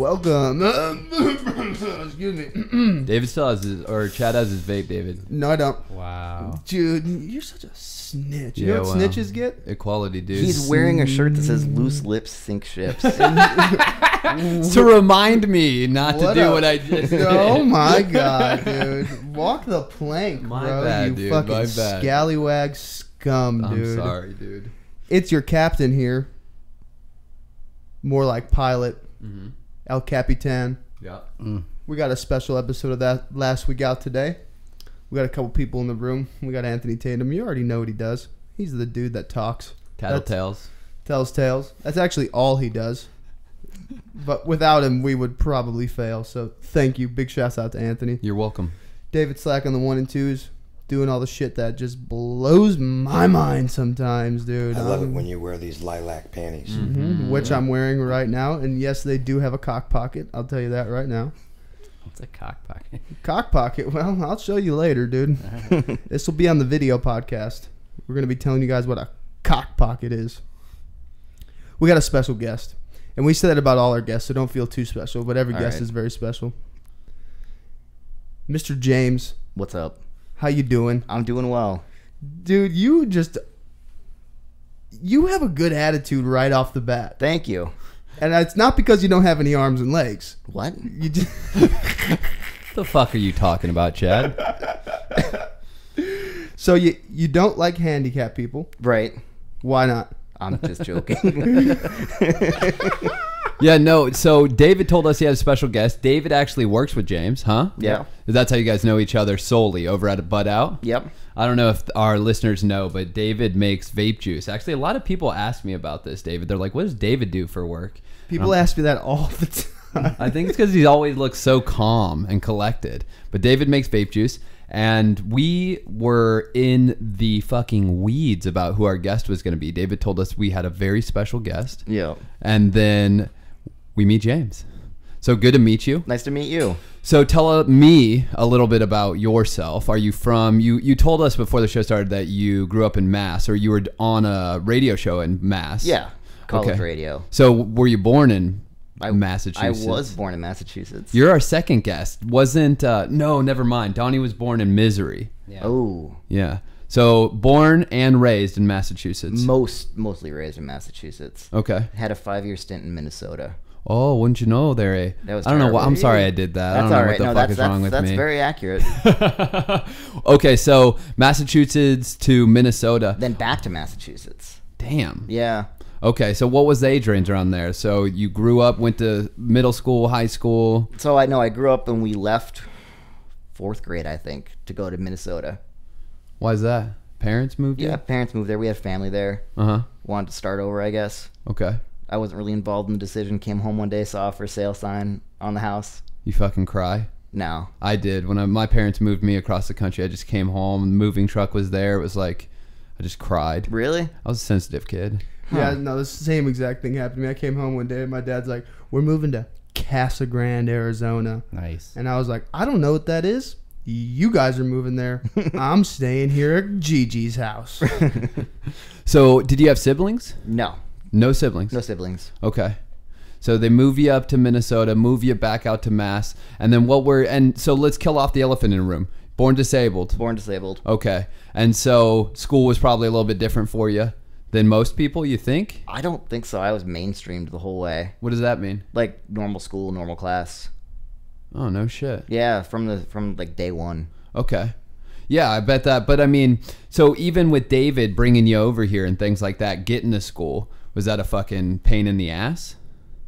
welcome. Excuse me. David still has his, or Chad has his vape, David. No, I don't. Wow. Dude, you're such a snitch. You Yeah, know what snitches get? Equality, dude. He's wearing a shirt that says "Loose lips sink ships." to remind me not to do what I just did. Oh my god, dude. Walk the plank, My bro. bad, you dude. fucking My bad. scallywag scum, dude. I'm sorry, dude. It's your captain here. More like pilot. Mm-hmm. El Capitan. Yeah. We got a special episode of that last week out today. We got a couple people in the room. We got Anthony Tatum. You already know what he does. He's the dude that talks. Tattletales. Tells tales. That's actually all he does. But without him, we would probably fail. So thank you. Big shouts out to Anthony. You're welcome. David Slack on the 1 and 2s. Doing all the shit that just blows my mind sometimes, dude. I love it when you wear these lilac panties. Mm-hmm. Which I'm wearing right now. And yes, they do have a cock pocket. I'll tell you that right now. What's a cock pocket? Cock pocket? Well, I'll show you later, dude. This will be on the video podcast. We're going to be telling you guys what a cock pocket is. We got a special guest. And we say that about all our guests, so don't feel too special. But every guest is very special. Mr. James. What's up? How you doing? I'm doing well. Dude, you have a good attitude right off the bat. Thank you. And it's not because you don't have any arms and legs. What? You just The fuck are you talking about, Chad? So you don't like handicapped people. Right. Why not? I'm just joking. Yeah, no. So David told us he had a special guest. David actually works with James, huh? Yeah. That's how you guys know each other solely over at a Bud Out. Yep. I don't know if our listeners know, but David makes vape juice. Actually, a lot of people ask me about this, David. They're like, what does David do for work? People ask me that all the time. I think it's because he always looks so calm and collected. But David makes vape juice. And we were in the fucking weeds about who our guest was going to be. David told us we had a very special guest. Yeah. And then we meet James. So good to meet you. Nice to meet you. So tell me a little bit about yourself. Are you from, you told us before the show started that you grew up in Mass, or you were on a radio show in Mass. Yeah. College radio. So were you born in Massachusetts? I was born in Massachusetts. You're our second guest. Wasn't, no, never mind. Donnie was born in Misery. Yeah. Oh. Yeah. So born and raised in Massachusetts. Mostly raised in Massachusetts. Okay. Had a 5-year stint in Minnesota. Oh, wouldn't you know there? Eh? That was I don't know. terrible. I'm sorry I did that. That's I don't know all what right. the No, fuck is wrong with me. That's very accurate. Okay, so Massachusetts to Minnesota. Then back to Massachusetts. Damn. Yeah. Okay, so what was the age range around there? So you grew up, went to middle school, high school. So I know I grew up and we left 4th grade, I think, to go to Minnesota. Why is that? Parents moved you? Yeah, parents moved there. We had family there. Uh-huh. Wanted to start over, I guess. Okay. I wasn't really involved in the decision. Came home one day, saw a for sale sign on the house. You fucking cry? No. I did. When my parents moved me across the country, I just came home. The moving truck was there. It was like, I just cried. Really? I was a sensitive kid. Yeah, no, the same exact thing happened to me. I came home one day and my dad's like, we're moving to Casa Grande, Arizona. Nice. And I was like, I don't know what that is. You guys are moving there. I'm staying here at Gigi's house. So did you have siblings? No. No siblings? No siblings. Okay. So they move you up to Minnesota, move you back out to Mass, and then so let's kill off the elephant in the room. Born disabled. Born disabled. Okay. And so school was probably a little bit different for you than most people, you think? I don't think so. I was mainstreamed the whole way. What does that mean? Like normal school, normal class. Oh, no shit. Yeah, from like day one. Okay. Yeah, I bet that. But I mean, so even with David bringing you over here and things like that, getting to school, was that a fucking pain in the ass?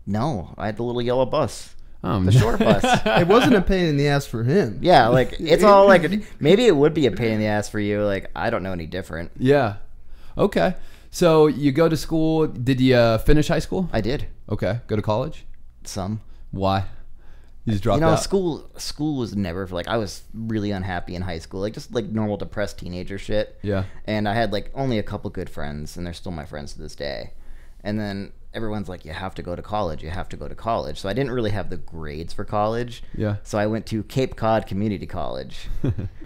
No, I had the little yellow bus. Oh, The short bus. It wasn't a pain in the ass for him. Yeah, like it's all like maybe it would be a pain in the ass for you. Like I don't know any different. Yeah. Okay. So you go to school. Did you finish high school? I did. Okay. Go to college? Some. Why? You just dropped You know, out? school was never like I was really unhappy in high school, like just like normal depressed teenager shit. Yeah. And I had like only a couple good friends, and they're still my friends to this day. And then everyone's like, you have to go to college. You have to go to college. So I didn't really have the grades for college. Yeah. So I went to Cape Cod Community College.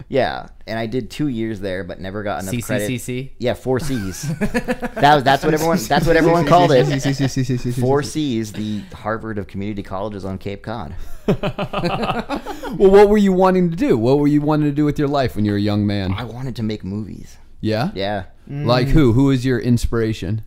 Yeah, and I did 2 years there, but never got enough credit. CCCC? Yeah, 4 C's. That's what everyone called it. 4 C's, the Harvard of community colleges on Cape Cod. Well, what were you wanting to do? What were you wanting to do with your life when you were a young man? I wanted to make movies. Yeah? Yeah. Like who? Who is your inspiration?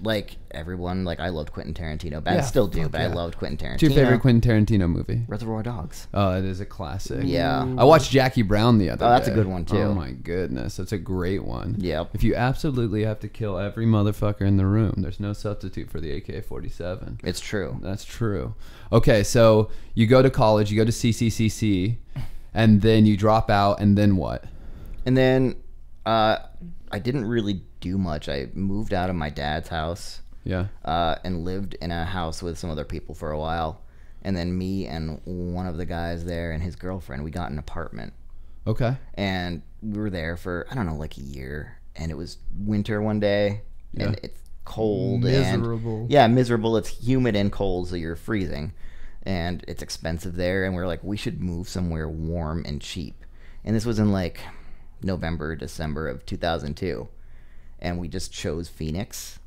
Like everyone, like I loved Quentin Tarantino, but Yeah, I still do, but I yeah. loved Quentin Tarantino. What's your favorite Quentin Tarantino movie? Reservoir Dogs. Oh, it is a classic. Yeah. I watched Jackie Brown the other day. Oh, that's a good one, too. Oh, my goodness. That's a great one. Yep. If you absolutely have to kill every motherfucker in the room, there's no substitute for the AK-47. It's true. That's true. Okay, so you go to college, you go to CCCC, and then you drop out, and then what? And then I didn't really do much. I moved out of my dad's house. Yeah. And lived in a house with some other people for a while. And then me and one of the guys there and his girlfriend, we got an apartment. Okay. And we were there for, I don't know, like a year. And it was winter one day. Yeah. And it's cold. Miserable. And, yeah, miserable. It's humid and cold, so you're freezing. And it's expensive there. And we're like, we should move somewhere warm and cheap. And this was in like November, December of 2002. And we just chose Phoenix.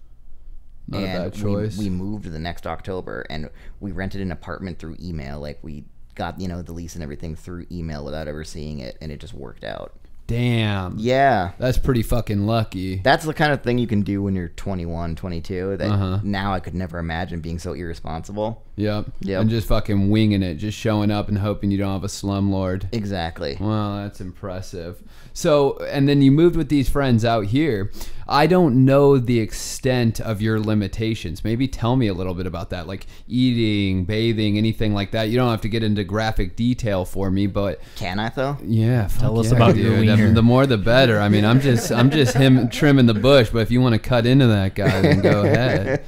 Not a bad choice. We moved the next October, and we rented an apartment through email. Like, we got, the lease and everything through email without ever seeing it, and it just worked out. Damn. Yeah. That's pretty fucking lucky. That's the kind of thing you can do when you're 21, 22, that now I could never imagine being so irresponsible. Yep. Yep. And just fucking winging it, just showing up and hoping you don't have a slumlord. Exactly. Well, that's impressive. So, and then you moved with these friends out here. I don't know the extent of your limitations. Maybe tell me a little bit about that, like eating, bathing, anything like that. You don't have to get into graphic detail for me, but Can I, though? yeah, Tell us yeah, about your dude. wiener. The more the better. I mean, I'm just him trimming the bush, but if you want to cut into that guy, then go ahead.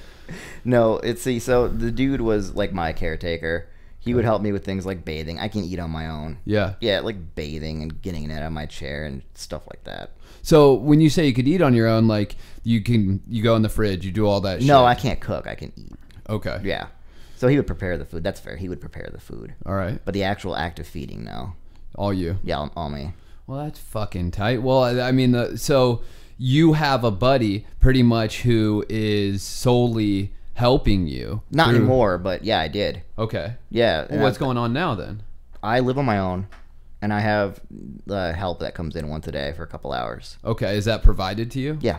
No, so the dude was like my caretaker. He would help me with things like bathing. I can eat on my own. Yeah. Yeah, like bathing and getting it out of my chair and stuff like that. So when you say you could eat on your own, like you go in the fridge, you do all that shit. No, I can't cook. I can eat. Okay. Yeah. So he would prepare the food. That's fair. He would prepare the food. All right. But the actual act of feeding, no. All you. Yeah, all me. Well, that's fucking tight. Well, I mean, so you have a buddy pretty much who is solely helping you. Not through- anymore, but yeah, I did. Okay. Yeah. Well, what's going on now then? I live on my own, and I have help that comes in once a day for a couple hours. Okay. Is that provided to you? Yeah.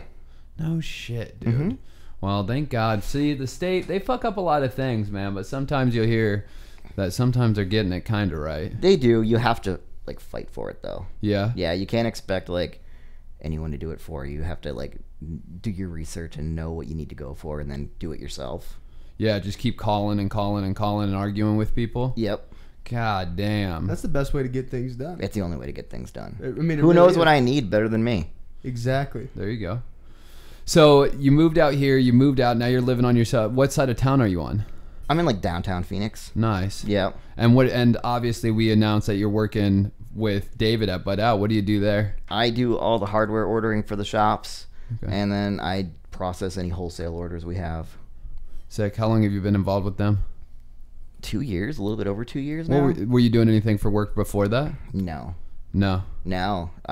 No shit, dude. Well, thank God. See, the state, they fuck up a lot of things, man, but sometimes you'll hear that sometimes they're getting it kind of right. They do. You have to, like, fight for it, though. Yeah? Yeah, you can't expect, like, anyone to do it for you. You have to, like, do your research and know what you need to go for and then do it yourself. Yeah, just keep calling and calling and calling and arguing with people? Yep. God damn. That's the best way to get things done. It's the only way to get things done. I mean, it Who really knows is. what I need better than me? Exactly. There you go. So you moved out here, you moved out, now you're living on your side. What side of town are you on? I'm in, like, downtown Phoenix. Nice. Yeah. And obviously we announced that you're working with David at Bud Out. What do you do there? I do all the hardware ordering for the shops, Okay. and then I process any wholesale orders we have. Sick. How long have you been involved with them? 2 years, a little bit over 2 years now. Were you doing anything for work before that? No. No.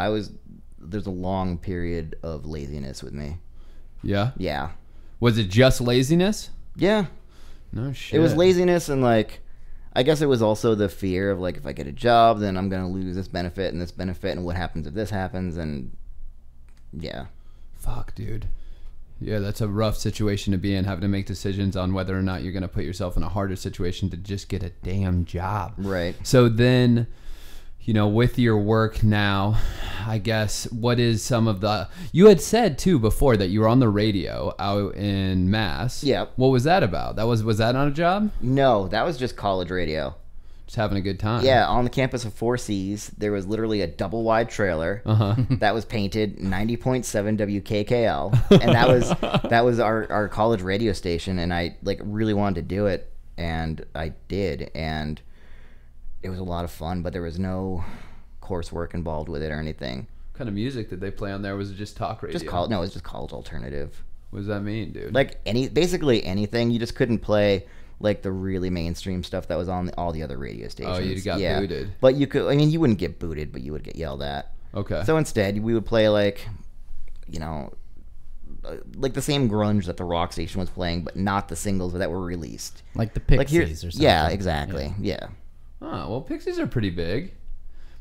There's a long period of laziness with me. Yeah? Yeah. Was it just laziness? Yeah. No shit. It was laziness, and, like, I guess it was also the fear of, like, if I get a job, then I'm going to lose this benefit, and what happens if this happens, and yeah. Fuck, dude. Yeah, that's a rough situation to be in, having to make decisions on whether or not you're going to put yourself in a harder situation to just get a damn job. Right. So then, with your work now, I guess, what is some of the... You had said, too, before that you were on the radio out in Mass. Yep. What was that about? Was that not a job? No, that was just college radio. Just having a good time. Yeah, on the campus of 4Cs, there was literally a double-wide trailer that was painted 90.7 WKKL, and that was our college radio station, and I, like, really wanted to do it, and I did, and it was a lot of fun, but there was no coursework involved with it or anything. What kind of music did they play on there? Was it just talk radio? No, it was just college alternative. What does that mean, dude? Like basically anything. You just couldn't play like the really mainstream stuff that was on all the other radio stations. Oh, you got booted. But you could. I mean, you wouldn't get booted, but you would get yelled at. Okay. So instead, we would play like, like the same grunge that the rock station was playing, but not the singles that were released. Like the Like Pixies or something. Yeah, exactly. Yeah. Oh, well, Pixies are pretty big,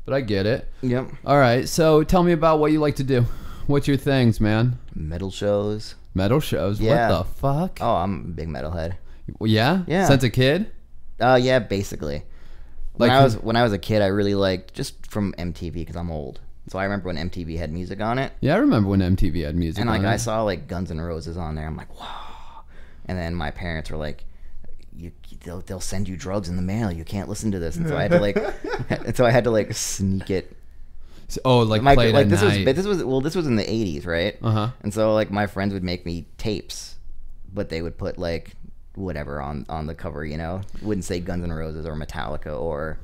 but I get it. Yep. All right, so tell me about what you like to do. What's your things, man? Metal shows. Metal shows? Yeah. What the fuck? Oh, I'm a big metalhead. Yeah? Yeah. Since a kid? Yeah, basically. When Like I was a kid, I really liked just from MTV because I'm old. So I remember when MTV had music on it, Yeah, I remember when MTV had music and like on I it. saw like Guns N' Roses on there. I'm like, wow. And then my parents were like, they'll send you drugs in the mail. You can't listen to this. And so I had to like sneak it. Oh, like play it at this night. this was in the 80s, right? Uh-huh. And so like my friends would make me tapes, but they would put like whatever on the cover, wouldn't say Guns N' Roses or Metallica or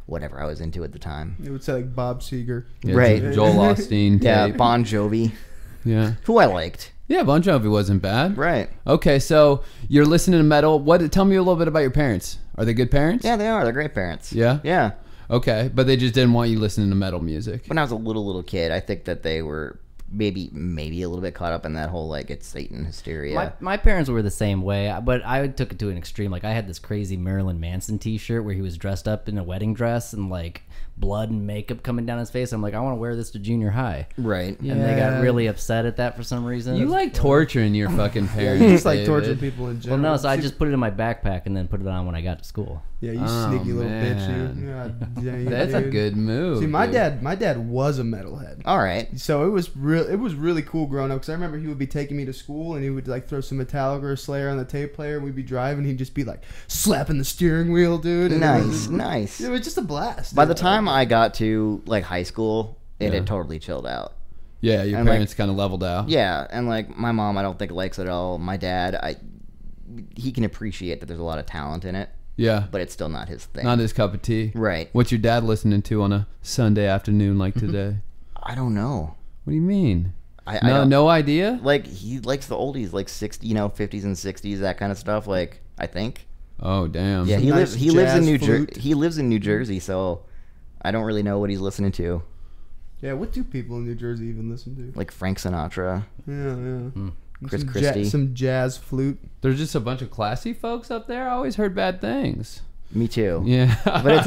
whatever I was into at the time. It would say like Bob Seger. Yeah, Right. Joel Osteen Yeah, tape. Bon Jovi, Yeah. who I liked. Yeah, Bon Jovi wasn't bad. Right. Okay, so you're listening to metal. Tell me a little bit about your parents. Are they good parents? Yeah, they are. They're great parents. Yeah? Yeah. Okay, but they just didn't want you listening to metal music. When I was a little kid, I think that they were maybe a little bit caught up in that whole like it's Satan hysteria. My parents were the same way, but I took it to an extreme. Like I had this crazy Marilyn Manson T-shirt where he was dressed up in a wedding dress and like blood and makeup coming down his face. I'm like, I want to wear this to junior high. Right. And they got really upset at that for some reason. You like torturing your fucking parents. You just like David. torturing people in Well, general. no, so I just put it in my backpack and then put it on when I got to school. Yeah, you Oh, sneaky little man. bitch. You. God dang it, That's a dude. good move. See, my dude. dad was a metalhead. All right. So it was really cool growing up because I remember he would be taking me to school and he would like throw some Metallica or Slayer on the tape player and we'd be driving. He'd just be like slapping the steering wheel, dude. And Nice. It was just a blast. By dude. the time I got to like high school, it Yeah. had totally chilled out. Yeah, your And, like- parents kind of leveled out. Yeah, and like my mom, I don't think likes it at all. My dad, he can appreciate that there's a lot of talent in it, Yeah. but it's still not his thing. Not his cup of tea. Right. What's your dad listening to on a Sunday afternoon like today? I don't know. What do you mean? I No, don't, no idea? like he likes the oldies, like 50s and 60s, that kind of stuff. Like I think. Oh, damn. Yeah, he nice lives. He lives in jazz New Jersey. flute. He lives in New Jersey, so I don't really know what he's listening to. Yeah, what do people in New Jersey even listen to? Like Frank Sinatra. Yeah. And Chris some Christie. some jazz flute. There's just a bunch of classy folks up there. I always heard bad things. Me too. Yeah. But it's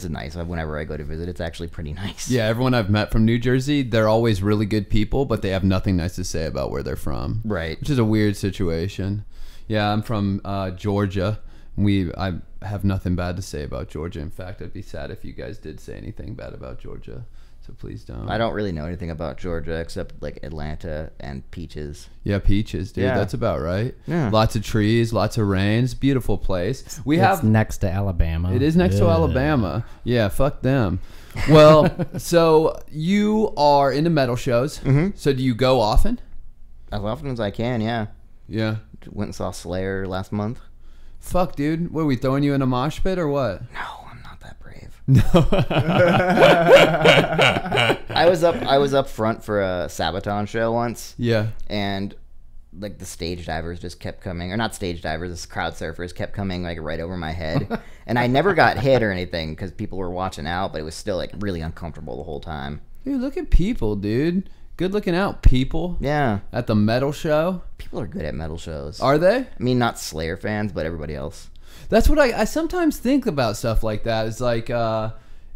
nice. Whenever I go to visit, it's actually pretty nice. Yeah, everyone I've met from New Jersey, they're always really good people, but they have nothing nice to say about where they're from. Right. Which is a weird situation. Yeah, I'm from Georgia. I have nothing bad to say about Georgia. In fact, I'd be sad if you guys did say anything bad about Georgia. So please don't. I don't really know anything about Georgia except like Atlanta and peaches. Yeah, peaches, dude. Yeah. That's about right. Yeah. Lots of trees, lots of rains. Beautiful place. We It's have. next to Alabama. It is next to Yeah. Alabama. Yeah, fuck them. Well, so you are into metal shows. Mhm. So do you go often? As often as I can, yeah. Yeah. Went and saw Slayer last month. Fuck, dude. What, are we throwing you in a mosh pit or what? No, I'm not that brave. No. I was up front for a Sabaton show once, Yeah. and like the stage divers just kept coming, or not stage divers, this crowd surfers kept coming like right over my head, and I never got hit or anything because people were watching out, but it was still like really uncomfortable the whole time. Dude, look at people, dude. Good looking out, people. Yeah, At the metal show. people are good at metal shows. Are they? I mean, not Slayer fans, but everybody else. That's what I sometimes think about stuff like that. It's like,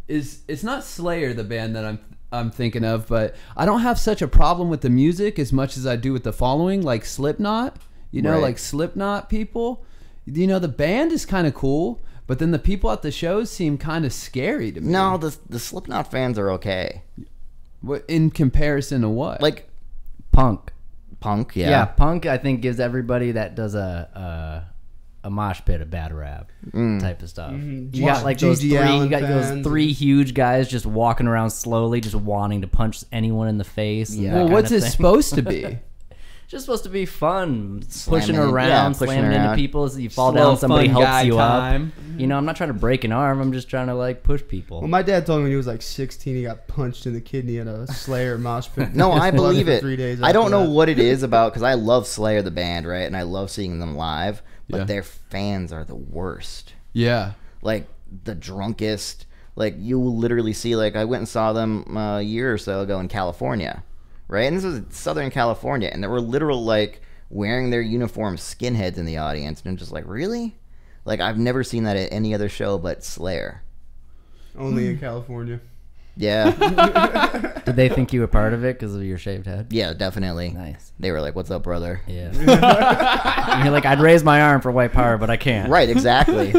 it's not Slayer, the band that I'm thinking of, but I don't have such a problem with the music as much as I do with the following, like Slipknot. You know, Right. like Slipknot people. You know, the band is kind of cool, but then the people at the shows seem kind of scary to me. No, the Slipknot fans are okay. What, in comparison to what? Like Punk. punk, Yeah. yeah. Punk. I think gives everybody that does a mosh pit a bad rap type of stuff. Mhm. You got like those G.G. three. Allen You got those fans. three huge guys just walking around slowly, just wanting to punch anyone in the face. and Yeah. that well, kind what's of it thing. supposed to be? just supposed to be fun, Slamming pushing in- around, yeah, pushing slamming into around. people. As you fall Slow, down, somebody fun guy helps you time. up. You know, I'm not trying to break an arm. I'm just trying to like push people. Well, my dad told me when he was like 16, he got punched in the kidney at a Slayer mosh pit. No, I believe For it. 3 days I don't after know that. what it is about because I love Slayer the band, right? And I love seeing them live, but Yeah. their fans are the worst. Yeah. Like the drunkest. Like you will literally see. Like I went and saw them a year or so ago in California, right? And this was Southern California, and there were literal like wearing their uniform skinheads in the audience, and I'm just like, really? Like I've never seen that at any other show but Slayer. Only in California. Yeah, Did they think you were part of it because of your shaved head? yeah, definitely. Nice. They were like, "What's up, brother?" Yeah. And you're like, I'd raise my arm for white power, but I can't. Right, exactly.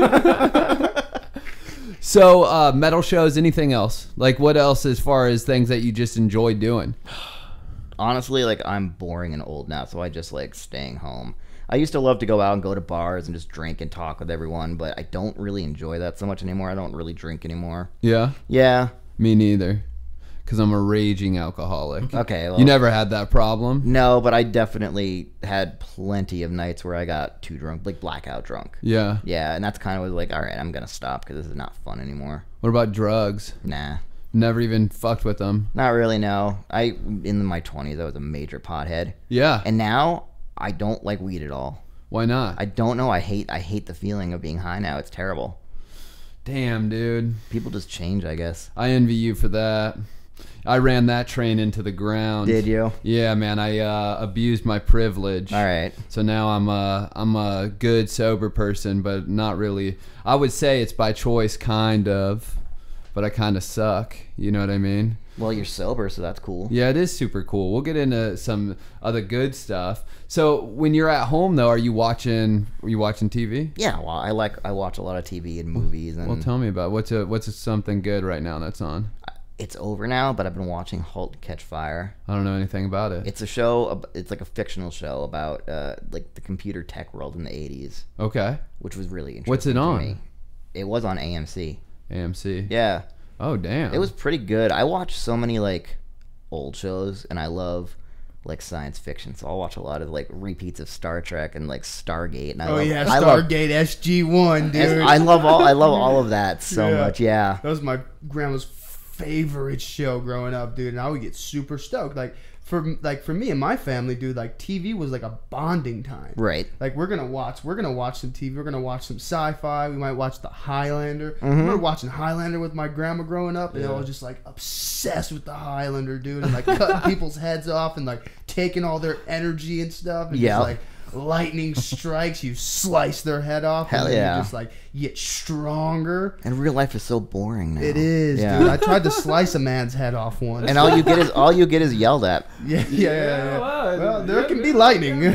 So, metal shows, anything else? Like, what else as far as things that you just enjoy doing? Honestly, like I'm boring and old now, so I just like staying home. I used to love to go out and go to bars and just drink and talk with everyone, but I don't really enjoy that so much anymore. I don't really drink anymore. Yeah? Yeah. Me neither. Because I'm a raging alcoholic. Okay. Well, You never had that problem? No, but I definitely had plenty of nights where I got too drunk, like blackout drunk. Yeah. Yeah, and that's kind of was like, all right, I'm gonna stop because this is not fun anymore. What about drugs? Nah, Never even fucked with them. not really. No, in my 20s I was a major pothead, Yeah. and now I don't like weed at all. Why not? I don't know. I hate the feeling of being high now. It's terrible. Damn, dude. People just change, I guess. I envy you for that. I ran that train into the ground. Did you? Yeah, man. I abused my privilege. All right. So now I'm a good sober person, but not really. I would say it's by choice, kind of, but I kind of suck. You know what I mean? Well, you're sober, so that's cool. Yeah, it is super cool. We'll get into some other good stuff. So when you're at home, though, are you watching TV? Yeah, well, I watch a lot of TV and movies, and Well, tell me about what's something good right now that's on. it's over now. But I've been watching *Halt, Catch Fire*. I don't know anything about it. It's a show. It's like a fictional show about like the computer tech world in the '80s, Okay. which was really interesting. What's it to on? me. It was on AMC. AMC. Yeah, Oh, damn. it was pretty good. I watch so many like old shows, and I love like science fiction. So I'll watch a lot of like repeats of Star Trek and like Stargate. And I love, I love, Stargate SG-1, dude. I love all of that so Yeah. much. Yeah. That was my grandma's favorite show growing up, dude, and I would get super stoked. Like for me and my family, dude, like TV was like a bonding time. Right. Like we're gonna watch some TV. We're gonna watch some sci-fi. We might watch The Highlander. Mm-hmm. I remember watching Highlander with my grandma growing up, and I was just like obsessed with The Highlander, dude, and like cutting people's heads off and like taking all their energy and stuff. And Yeah. just, like lightning strikes, you slice their head off. Hell and then yeah. you just like get stronger. And real life is so boring now. It is, Yeah. dude. I tried to slice a man's head off once. And all you get is yelled at. yeah. well, Well, there can be lightning.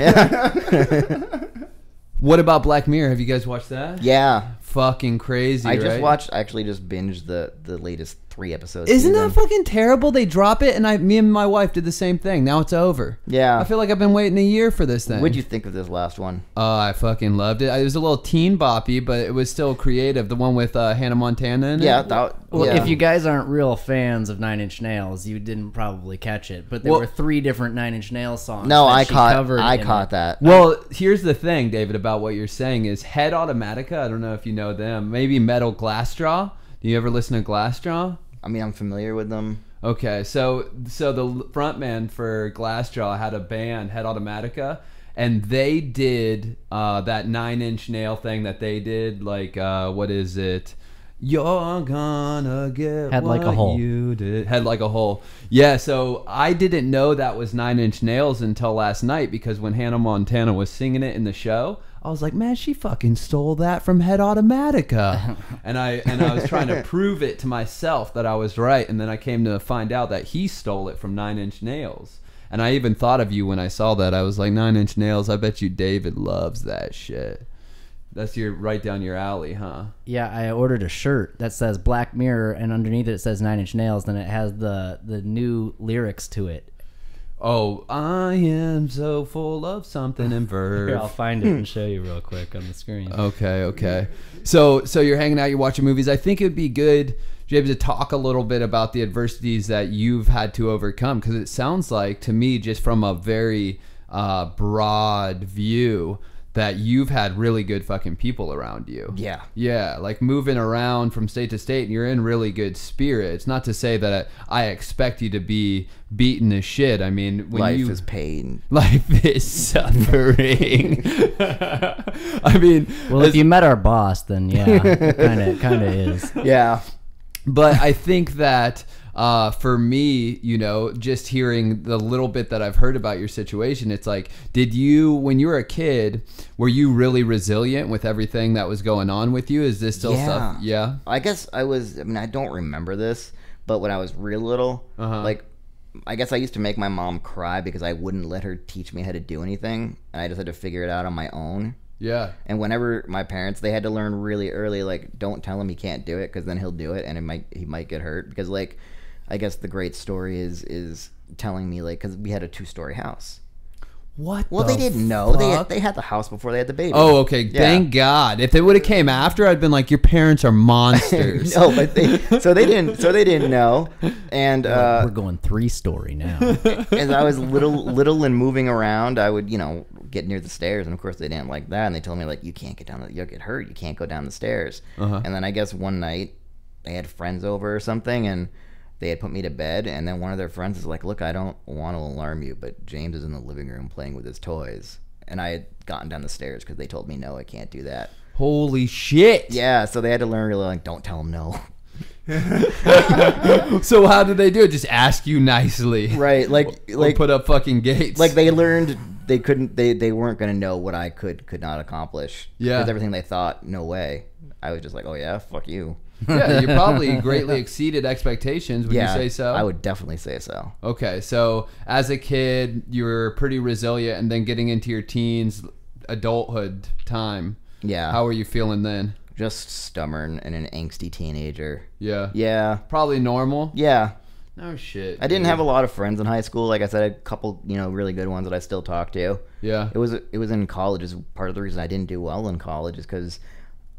What about Black Mirror? Have you guys watched that? Yeah. Fucking crazy, I just right? watched. I actually just binged the latest 3 episodes. Isn't season. that fucking terrible? They drop it, and me and my wife did the same thing. Now it's over. Yeah. I feel like I've been waiting a year for this thing. What'd you think of this last one? Oh, I fucking loved it. It was a little teen boppy, but it was still creative. The one with Hannah Montana in it. Yeah. Well, yeah. if you guys aren't real fans of Nine Inch Nails, you didn't probably catch it. But there Well- were 3 different Nine Inch Nails songs. No, that I she caught. covered I in caught it. that. Well, here's the thing, David, about what you're saying is Head Automatica. I don't know if you know them. Maybe Metal Glassjaw. Do you ever listen to Glassjaw? I mean, I'm familiar with them. Okay, so the frontman for Glassjaw had a band, Head Automatica, and they did that 9 Inch Nail thing that they did. Like, what is it? You're gonna get Head what Like a Hole. you did. Head Like a Hole. Yeah, so I didn't know that was 9 Inch Nails until last night, because when Hannah Montana was singing it in the show, I was like, man, she fucking stole that from Head Automatica. and I was trying to prove it to myself that I was right, and then I came to find out that he stole it from 9 Inch Nails. And I even thought of you when I saw that. I was like, 9 Inch Nails, I bet you David loves that shit. That's right down your alley, huh? Yeah, I ordered a shirt that says Black Mirror, and underneath it says 9 Inch Nails. Then it has the new lyrics to it. Oh, I am so full of something in verve. Here, I'll find it and show you real quick on the screen. Okay. So you're hanging out, you're watching movies. I think it would be good, James, to talk a little bit about the adversities that you've had to overcome, because it sounds like, to me, just from a very broad view that you've had really good fucking people around you. Yeah. Yeah, like moving around from state to state, and you're in really good spirits. Not to say that I expect you to be beaten as shit. I mean, when Life is pain. Life is suffering. I mean, Well, if you met our boss, then yeah, kind of is. Yeah. but I think that for me, you know, just hearing the little bit that I've heard about your situation, it's like, did you, when you were a kid, were you really resilient with everything that was going on with you? Is this still stuff? Yeah. I guess I was. I mean, I don't remember this, but when I was real little, like, I guess I used to make my mom cry because I wouldn't let her teach me how to do anything, and I just had to figure it out on my own. Yeah. And whenever my parents, they had to learn really early, like, don't tell him he can't do it, because then he'll do it, and he might get hurt. Because, like, I guess the great story is telling me, like, because we had a 2-story house. What? Well, they didn't know. They had the house before they had the baby. Oh, okay. Yeah. Thank God. If they would have came after, I'd been like, your parents are monsters. No, but they didn't know. And We're going 3-story now. as I was little and moving around, I would, you know, get near the stairs, and of course they didn't like that, and they told me, like, you can't get down, you'll get hurt, you can't go down the stairs. And then I guess one night they had friends over or something, and they had put me to bed, and then one of their friends is like, look, I don't want to alarm you, but James is in the living room playing with his toys. And I had gotten down the stairs because they told me, no, I can't do that. Holy shit. Yeah, so they had to learn really, like, don't tell him no. So how did they do it? Just ask you nicely. Right, Or put up fucking gates. like they learned they couldn't, they weren't going to know what I could not accomplish. Yeah. Because everything they thought, no way. I was just like, oh yeah, fuck you. Yeah, you probably greatly exceeded expectations. Would you say so? I would definitely say so. Okay, so as a kid, you were pretty resilient, and then getting into your teens, adulthood time. Yeah. How were you feeling then? Just stubborn and an angsty teenager. Yeah. Yeah. Probably normal. Yeah. No shit. I didn't have a lot of friends in high school. Like I said, a couple, you know, really good ones that I still talk to. Yeah. It was in college. Is part of the reason I didn't do well in college is because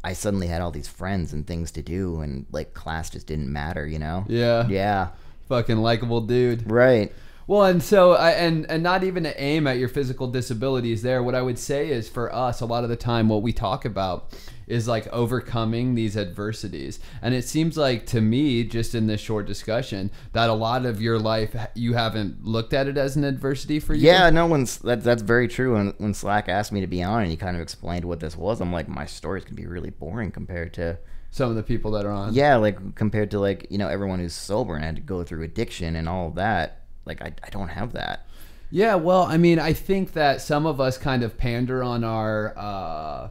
I suddenly had all these friends and things to do, and like class just didn't matter, you know? Yeah. Yeah. Fucking likable dude. Right. Well, and so, and not even to aim at your physical disabilities there, what I would say is for us, a lot of the time what we talk about is like overcoming these adversities. And it seems like to me, just in this short discussion, that a lot of your life, you haven't looked at it as an adversity for you. Yeah, no, that's very true. When Slack asked me to be on and he kind of explained what this was, I'm like, my story's going to be really boring compared to some of the people that are on. Yeah, like compared to, like, you know, everyone who's sober and had to go through addiction and all of that. Like, I don't have that. Yeah, well, I mean, I think that some of us kind of pander on our,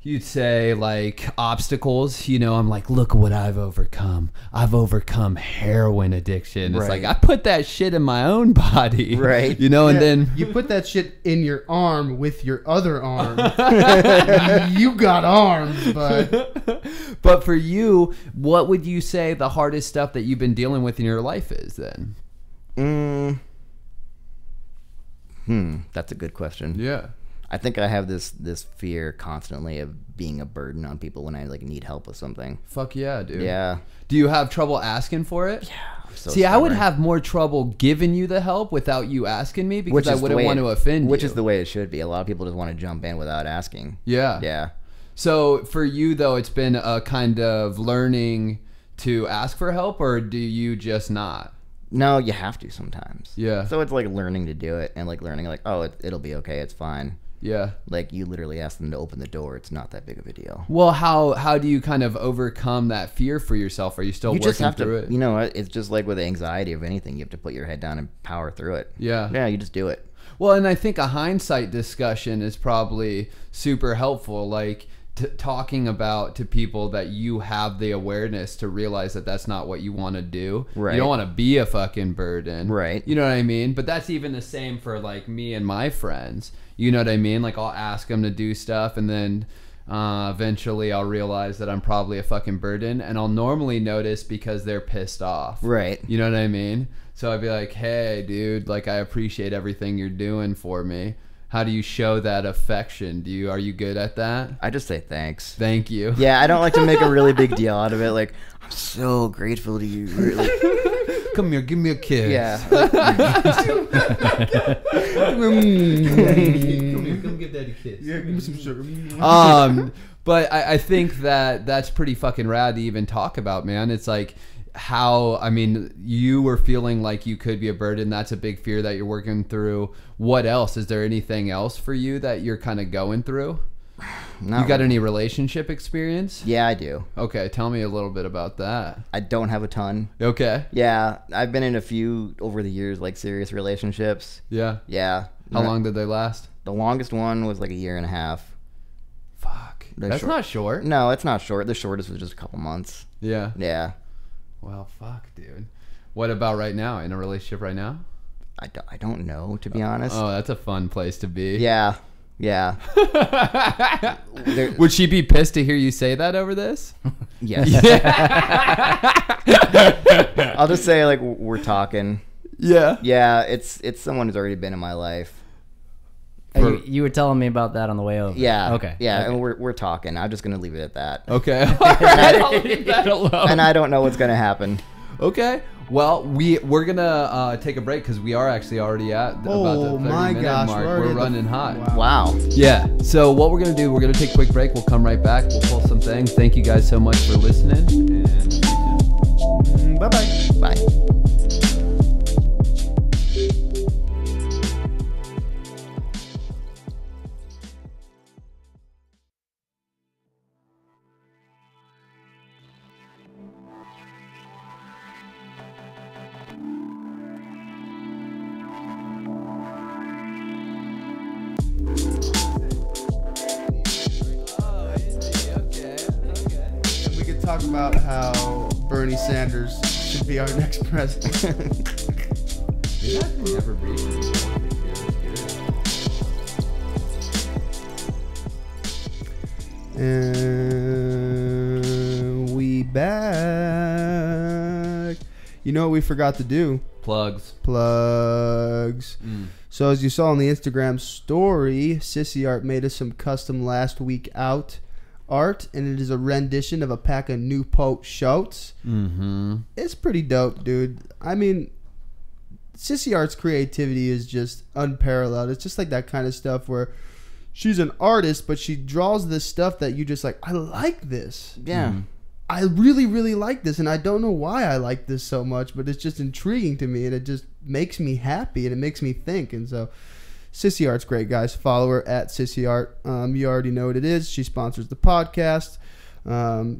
you'd say, like, obstacles. You know, I'm like, look what I've overcome. I've overcome heroin addiction. It's Right. like, I put that shit in my own body. Right. You know, and Yeah, then... you put that shit in your arm with your other arm. You got arms, but But for you, what would you say the hardest stuff that you've been dealing with in your life is then? That's a good question. Yeah. I think I have this fear constantly of being a burden on people when I, like, need help with something. Fuck yeah, dude. Yeah. Do you have trouble asking for it? Yeah. I'm so See, I would stubborn. have more trouble giving you the help without you asking me because I is the wouldn't way want to offend you. Which is the way it should be. A lot of people just want to jump in without asking. Yeah. Yeah. So for you, though, it's been a kind of learning to ask for help, or do you just not? No, you have to sometimes. Yeah. So it's like learning to do it and, like, learning, like, oh, it'll be okay. It's fine. Yeah. Like, you literally ask them to open the door. It's not that big of a deal. Well, how do you kind of overcome that fear for yourself? Are you still You working just have through to, it? you know, it's just like with anxiety of anything. You have to put your head down and power through it. Yeah. Yeah, you just do it. Well, and I think a hindsight discussion is probably super helpful. Like, talking about to people that you have the awareness to realize that that's not what you want to do. Right. You don't want to be a fucking burden. Right. You know what I mean? But that's even the same for, like, me and my friends. You know what I mean? Like, I'll ask them to do stuff, and then eventually I'll realize that I'm probably a fucking burden, and I'll normally notice because they're pissed off. Right. You know what I mean? So I'd be like, hey, dude, like, I appreciate everything you're doing for me. How do you show that affection? Are you good at that? I just say thanks. Thank you. Yeah, I don't like to make a really big deal out of it. Like, I'm so grateful to you. Really. come here, give me a kiss. Yeah. Come give daddy a kiss. Yeah, give me some sugar. But I think that's pretty fucking rad to even talk about, man. It's like how, I mean, you were feeling like you could be a burden. That's a big fear that you're working through. What else? Is there anything else for you that you're kind of going through? You got any relationship experience? Yeah, I do. Okay, tell me a little bit about that. I don't have a ton. Okay. Yeah, I've been in a few over the years, like serious relationships. Yeah. Yeah. How long did they last? The longest one was like a year and a half. Fuck. The That's short- not short. No, it's not short. The shortest was just a couple months. Yeah. Yeah. Well, fuck, dude. What about right now? In a relationship right now? I don't know, to be honest. Oh, that's a fun place to be. Yeah. Yeah. Would she be pissed to hear you say that over this? Yes. I'll just say, like, we're talking. Yeah. Yeah, it's someone who's already been in my life. You were telling me about that on the way over. Yeah. Okay. Yeah, Okay. and we're talking. I'm just gonna leave it at that. Okay. I'll leave that alone. And I don't know what's gonna happen. Okay. Well, we're gonna take a break because we are actually already at about the 30-minute mark. We're running hot. Wow. Yeah. So what we're gonna do? We're gonna take a quick break. We'll come right back. We'll pull some things. Thank you guys so much for listening. And Bye-bye. Bye. And we could talk about how Bernie Sanders should be our next president. We've actually never reached this point. And we back. You know what we forgot to do? Plugs. Plugs. So as you saw on the Instagram story, Sissy Art made us some custom last week out art, and it is a rendition of a pack of Newport shorts. Mm-hmm. It's pretty dope, dude. I mean, Sissy Art's creativity is just unparalleled. It's just like that kind of stuff where she's an artist, but she draws this stuff that you just like, I like this. Yeah. I really, really like this, and I don't know why I like this so much, but it's just intriguing to me, and it just makes me happy, and it makes me think. And so Sissy Art's great, guys. Follow her at Sissy Art. You already know what it is. She sponsors the podcast.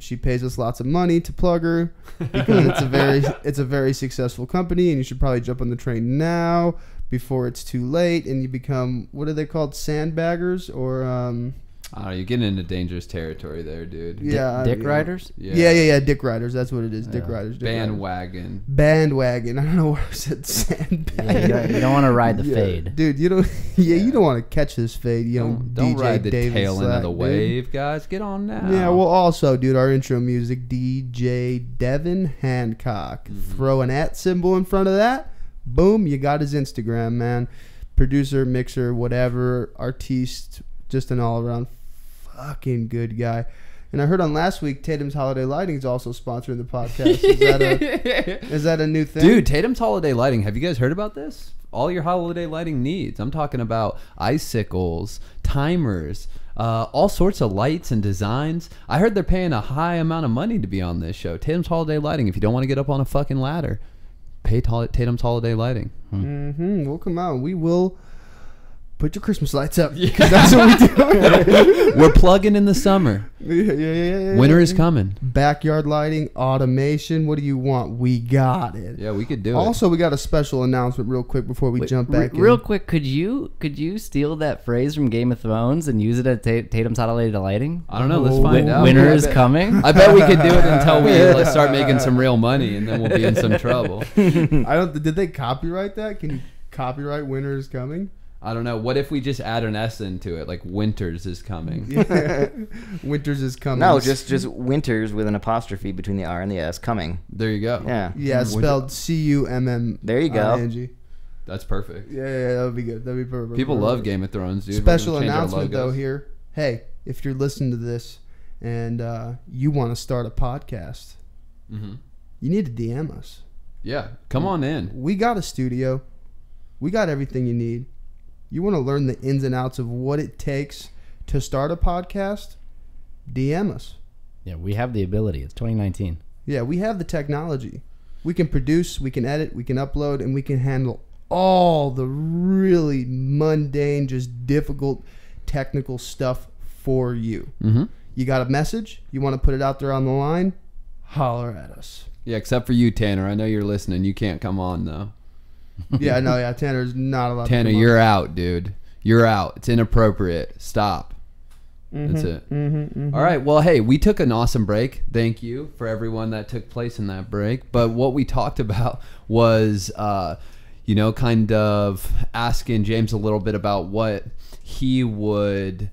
She pays us lots of money to plug her because it's a very successful company, and you should probably jump on the train now before it's too late and you become, what are they called, sandbaggers or I don't know, you're getting into dangerous territory there, dude. yeah, Dick riders? Yeah, dick riders. That's what it is. Dick riders. Bandwagon. Bandwagon. I don't know why I said sandbag. Yeah, you don't want to ride the fade. Dude, you don't. Yeah, you don't want to catch this fade, young Don't DJ ride the David tail end Slack, of the dude. wave, guys. Get on now. Yeah, well, also, dude, our intro music, DJ Devin Hancock. Throw an @ symbol in front of that. Boom, you got his Instagram, man. Producer, mixer, whatever, artiste, just an all-around fucking good guy. And I heard on last week, Tatum's Holiday Lighting is also sponsoring the podcast. Is that a new thing? Dude, Tatum's Holiday Lighting. Have you guys heard about this? All your holiday lighting needs. I'm talking about icicles, timers, all sorts of lights and designs. I heard they're paying a high amount of money to be on this show. Tatum's Holiday Lighting. If you don't want to get up on a fucking ladder, pay Tatum's Holiday Lighting. We'll come out. We will put your Christmas lights up. Because that's what we do. We're plugging in the summer. Yeah. Winter is coming. Backyard lighting, automation. What do you want? We got it. Yeah, we could do it. Also, we got a special announcement real quick before we jump back in. Real quick, could you steal that phrase from Game of Thrones and use it at Tatum's Holiday Lighting? I don't know. Let's find out. Winter is coming. I bet we could do it until we start making some real money, and then we'll be in some trouble. Did they copyright that? Can you copyright Winter is Coming? I don't know. What if we just add an S into it, like Winters is coming? Yeah. Winters is coming. No, just winters with an apostrophe between the R and the S. Coming. There you go. Yeah. Yeah, spelled CUMM. There you go. That's perfect. Yeah, that would be good. That would be perfect. People love Game of Thrones, dude. Special We're gonna change our announcement though logos. here. Hey, if you're listening to this and you want to start a podcast, you need to DM us. Yeah, come on in. We got a studio. We got everything you need. You want to learn the ins and outs of what it takes to start a podcast? DM us. Yeah, we have the ability. It's 2019. Yeah, we have the technology. We can produce, we can edit, we can upload, and we can handle all the really mundane, just difficult technical stuff for you. Mm-hmm. You got a message? You want to put it out there on the line? Holler at us. Yeah, except for you, Tanner. I know you're listening. You can't come on, though. Yeah, no, yeah, Tanner's not allowed Tanner, to come you're on. out, dude. You're out. It's inappropriate. Stop. That's it. All right. Well, hey, we took an awesome break. Thank you for everyone that took place in that break. But what we talked about was, kind of asking James a little bit about what he would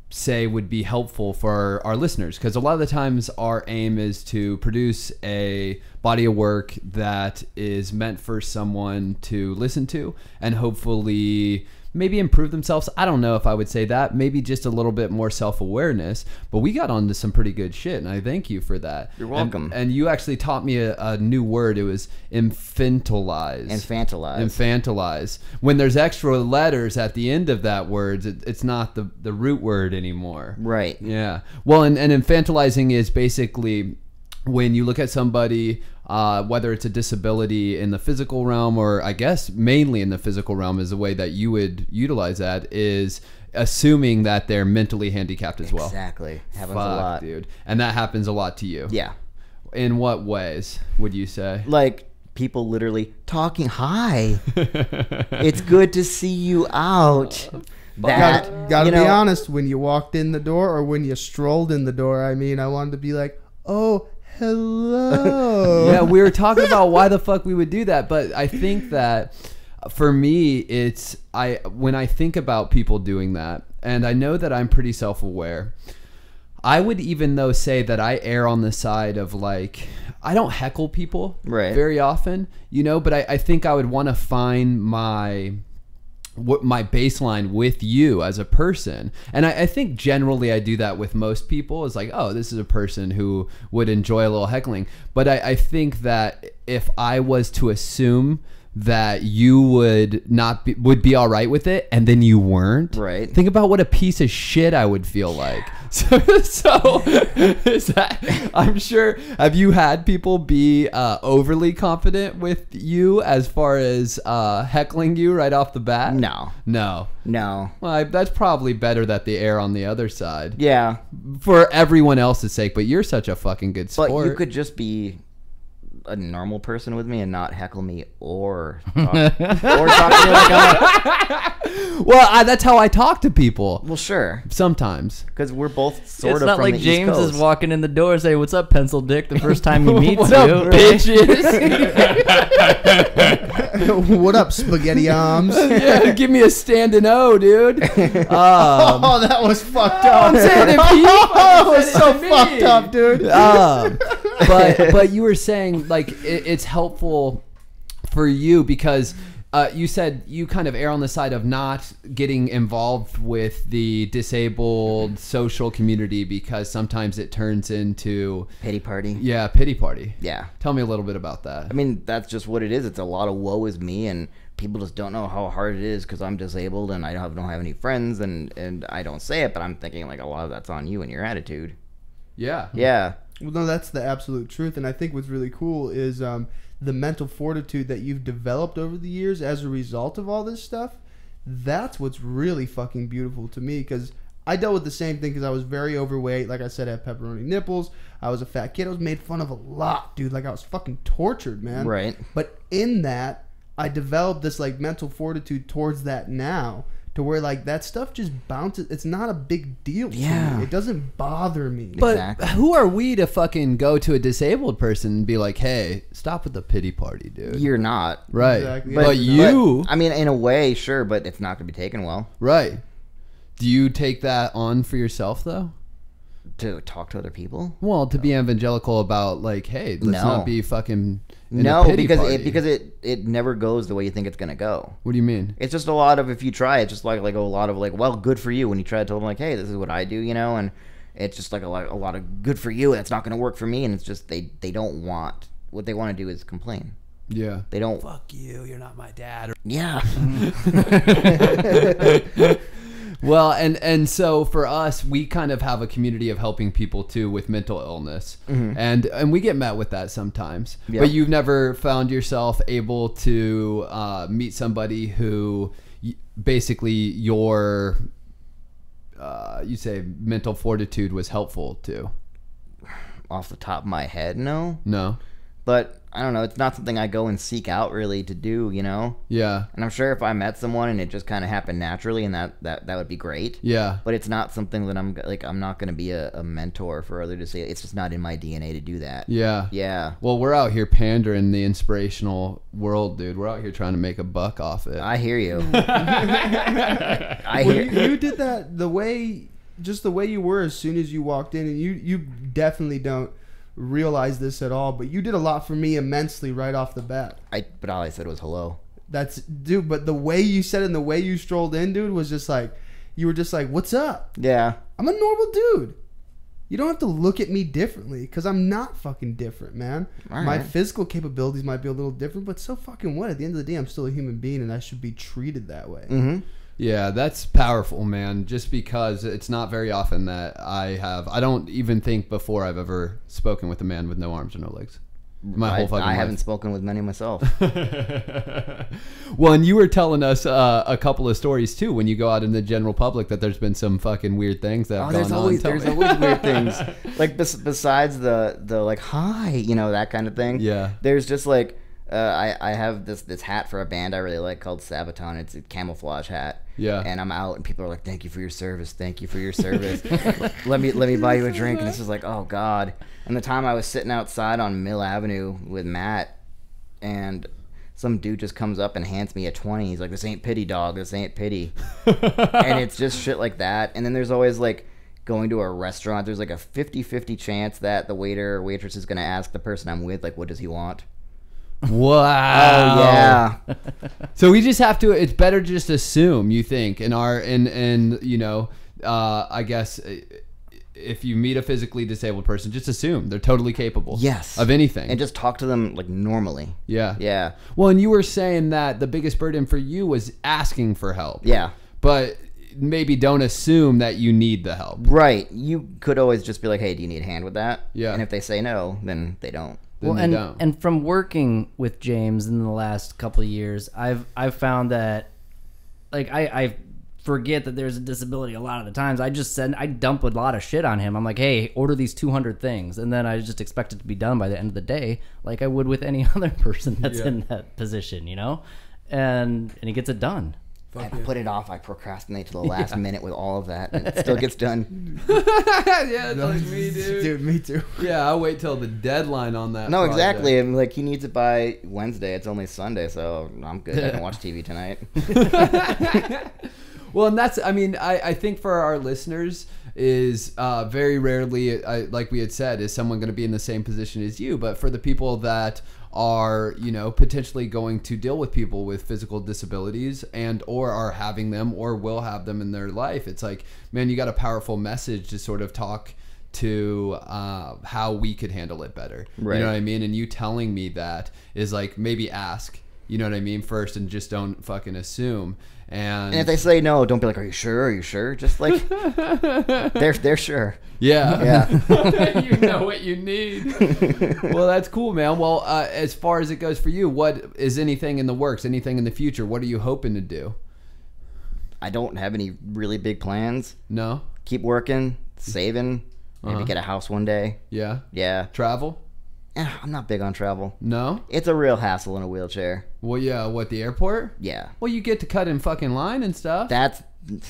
say would be helpful for our listeners, because a lot of the times our aim is to produce a body of work that is meant for someone to listen to and hopefully maybe improve themselves. I don't know if I would say that. Maybe just a little bit more self-awareness. But we got onto some pretty good shit, and I thank you for that. You're welcome. And you actually taught me a new word. It was infantilize. Infantilize. When there's extra letters at the end of that word, it's not the root word anymore. Right. Yeah. Well, and infantilizing is basically when you look at somebody, whether it's a disability in the physical realm, or I guess mainly in the physical realm is the way that you would utilize that, is assuming that they're mentally handicapped as well. Exactly. Happens Fuck, a lot. dude. And that happens a lot to you. Yeah. In what ways would you say? Like people literally talking, hi. It's good to see you out. Gotta be honest, when you walked in the door or when you strolled in the door, I mean, I wanted to be like, oh, hello. Yeah, we were talking about why the fuck we would do that, but I think that for me, when I think about people doing that, and I know that I'm pretty self-aware, I would even though say that I err on the side of like, I don't heckle people very often, but I think I would want to find my baseline with you as a person. And I think generally I do that with most people. It's like, oh, this is a person who would enjoy a little heckling. But I think that if I was to assume that you would be all right with it, and then you weren't, right? Think about what a piece of shit I would feel like. So is that, I'm sure, have you had people be overly confident with you as far as heckling you right off the bat? No. Well, that's probably better that they err on the other side. Yeah. For everyone else's sake, but you're such a fucking good sport. But you could just be a normal person with me and not heckle me or talk to me like well, that's how I talk to people. Well, sure. Sometimes. Because we're both sort it's of not from like the East James Coast. is walking in the door and saying, "What's up, pencil dick?" the first time he meets What you. up, bitches? What up, spaghetti arms? Yeah, give me a standing O, dude. Oh, that was fucked up. I'm saying it, Pete. That was so fucked up, dude. But you were saying like it's helpful for you because you said you kind of err on the side of not getting involved with the disabled social community because sometimes it turns into pity party. Yeah, pity party. Yeah. Tell me a little bit about that. I mean, that's just what it is. It's a lot of woe is me, and people just don't know how hard it is because I'm disabled and I don't have any friends, and I don't say it, but I'm thinking like a lot of that's on you and your attitude. Yeah. Yeah. Well, no, that's the absolute truth. And I think what's really cool is the mental fortitude that you've developed over the years as a result of all this stuff. That's what's really fucking beautiful to me, because I dealt with the same thing because I was very overweight. Like I said, I had pepperoni nipples. I was a fat kid. I was made fun of a lot, dude. Like I was fucking tortured, man. Right. But in that, I developed this like mental fortitude towards that now, to where like that stuff just bounces. It's not a big deal to me. It doesn't bother me. But Exactly. who are we to fucking go to a disabled person and be like, hey, stop with the pity party, dude? You're not. Right. Exactly. But you... I mean, in a way, sure, but it's not going to be taken well. Right. Do you take that on for yourself, though? To talk to other people? Well, to be evangelical about, like, hey, let's not be fucking in a No, pity because party. it never goes the way you think it's going to go. What do you mean? It's just a lot of, if you try, it's just like a lot of like, well, good for you. When you try to tell them like, hey, this is what I do, you know, and it's just like a lot of good for you. That's not going to work for me. And it's just, they don't want what they want to do is complain. Yeah. They don't. Fuck you. You're not my dad. Yeah. Well, and so for us, we kind of have a community of helping people too with mental illness, and we get met with that sometimes. Yeah. But you've never found yourself able to meet somebody who basically your you say mental fortitude was helpful to. Off the top of my head, no. No. But I don't know. It's not something I go and seek out really to do, you know? Yeah. And I'm sure if I met someone and it just kind of happened naturally, and that would be great. Yeah. But it's not something that I'm not going to be a mentor for others to say. It's just not in my DNA to do that. Yeah. Yeah. Well, we're out here pandering the inspirational world, dude. We're out here trying to make a buck off it. I hear you. Well, you did that the way you were as soon as you walked in, and you definitely don't realize this at all, but you did a lot for me immensely right off the bat. But all I said was hello. Dude, but the way you said it and the way you strolled in, dude, was just like, you were just like, what's up? Yeah. I'm a normal dude. You don't have to look at me differently, because I'm not fucking different, man. All My right. physical capabilities might be a little different, but so fucking what? At the end of the day, I'm still a human being, and I should be treated that way. Mm-hmm. Yeah, that's powerful, man. Just because it's not very often that I don't even think before I've ever spoken with a man with no arms or no legs. My whole fucking I life. haven't spoken with many myself. Well, and you were telling us a couple of stories too when you go out in the general public that there's been some fucking weird things that have gone on. There's always weird things. Like besides the like hi, you know, that kind of thing. Yeah. There's just like I have this hat for a band I really like called Sabaton. It's a camouflage hat. Yeah. And I'm out and people are like, "Thank you for your service. Thank you for your service. let me buy you a drink." And this is like, oh god. And the time I was sitting outside on Mill Avenue with Matt, and some dude just comes up and hands me a 20. He's like, "This ain't pity, dog. This ain't pity." And it's just shit like that. And then there's always like going to a restaurant. There's like a 50-50 chance that the waiter or waitress is going to ask the person I'm with, like, what does he want? Wow. Oh, yeah. So we just have to. It's better to just assume. You think and you know, I guess if you meet a physically disabled person, just assume they're totally capable. Yes. Of anything. And just talk to them like normally. Yeah. Yeah. Well, and you were saying that the biggest burden for you was asking for help. Yeah. But maybe don't assume that you need the help. Right. You could always just be like, "Hey, do you need a hand with that?" Yeah. And if they say no, then they don't. Then they don't. and from working with James in the last couple of years, I've found that like I forget that there's a disability a lot of the times. I dump a lot of shit on him. I'm like, "Hey, order these 200 things," and then I just expect it to be done by the end of the day, like I would with any other person that's in that position, you know, and he gets it done. I put it off. I procrastinate to the last minute with all of that, and it still gets done. Yeah, it's like me, dude. Dude, me too. Yeah, I'll wait till the deadline on that. No, project. exactly. And like he needs it by Wednesday. It's only Sunday, so I'm good. I can watch TV tonight. Well, and that's, I mean, I think for our listeners is very rarely, like we had said, is someone going to be in the same position as you. But for the people that are, you know, potentially going to deal with people with physical disabilities and or are having them or will have them in their life, it's like, man, you got a powerful message to sort of talk to how we could handle it better. Right. You know what I mean? And you telling me that is like, maybe ask, you know what I mean, first, and just don't fucking assume. And if they say no, don't be like, "Are you sure? Are you sure?" Just like they're sure. yeah, Yeah. you know what you need. Well, that's cool, man. Well, as far as it goes for you, what is anything in the works? Anything in the future? What are you hoping to do? I don't have any really big plans. No. Keep working, saving, maybe get a house one day. Yeah. Yeah. Travel? I'm not big on travel. No. It's a real hassle in a wheelchair. Well, yeah. What, the airport? Yeah. Well, you get to cut in fucking line and stuff. That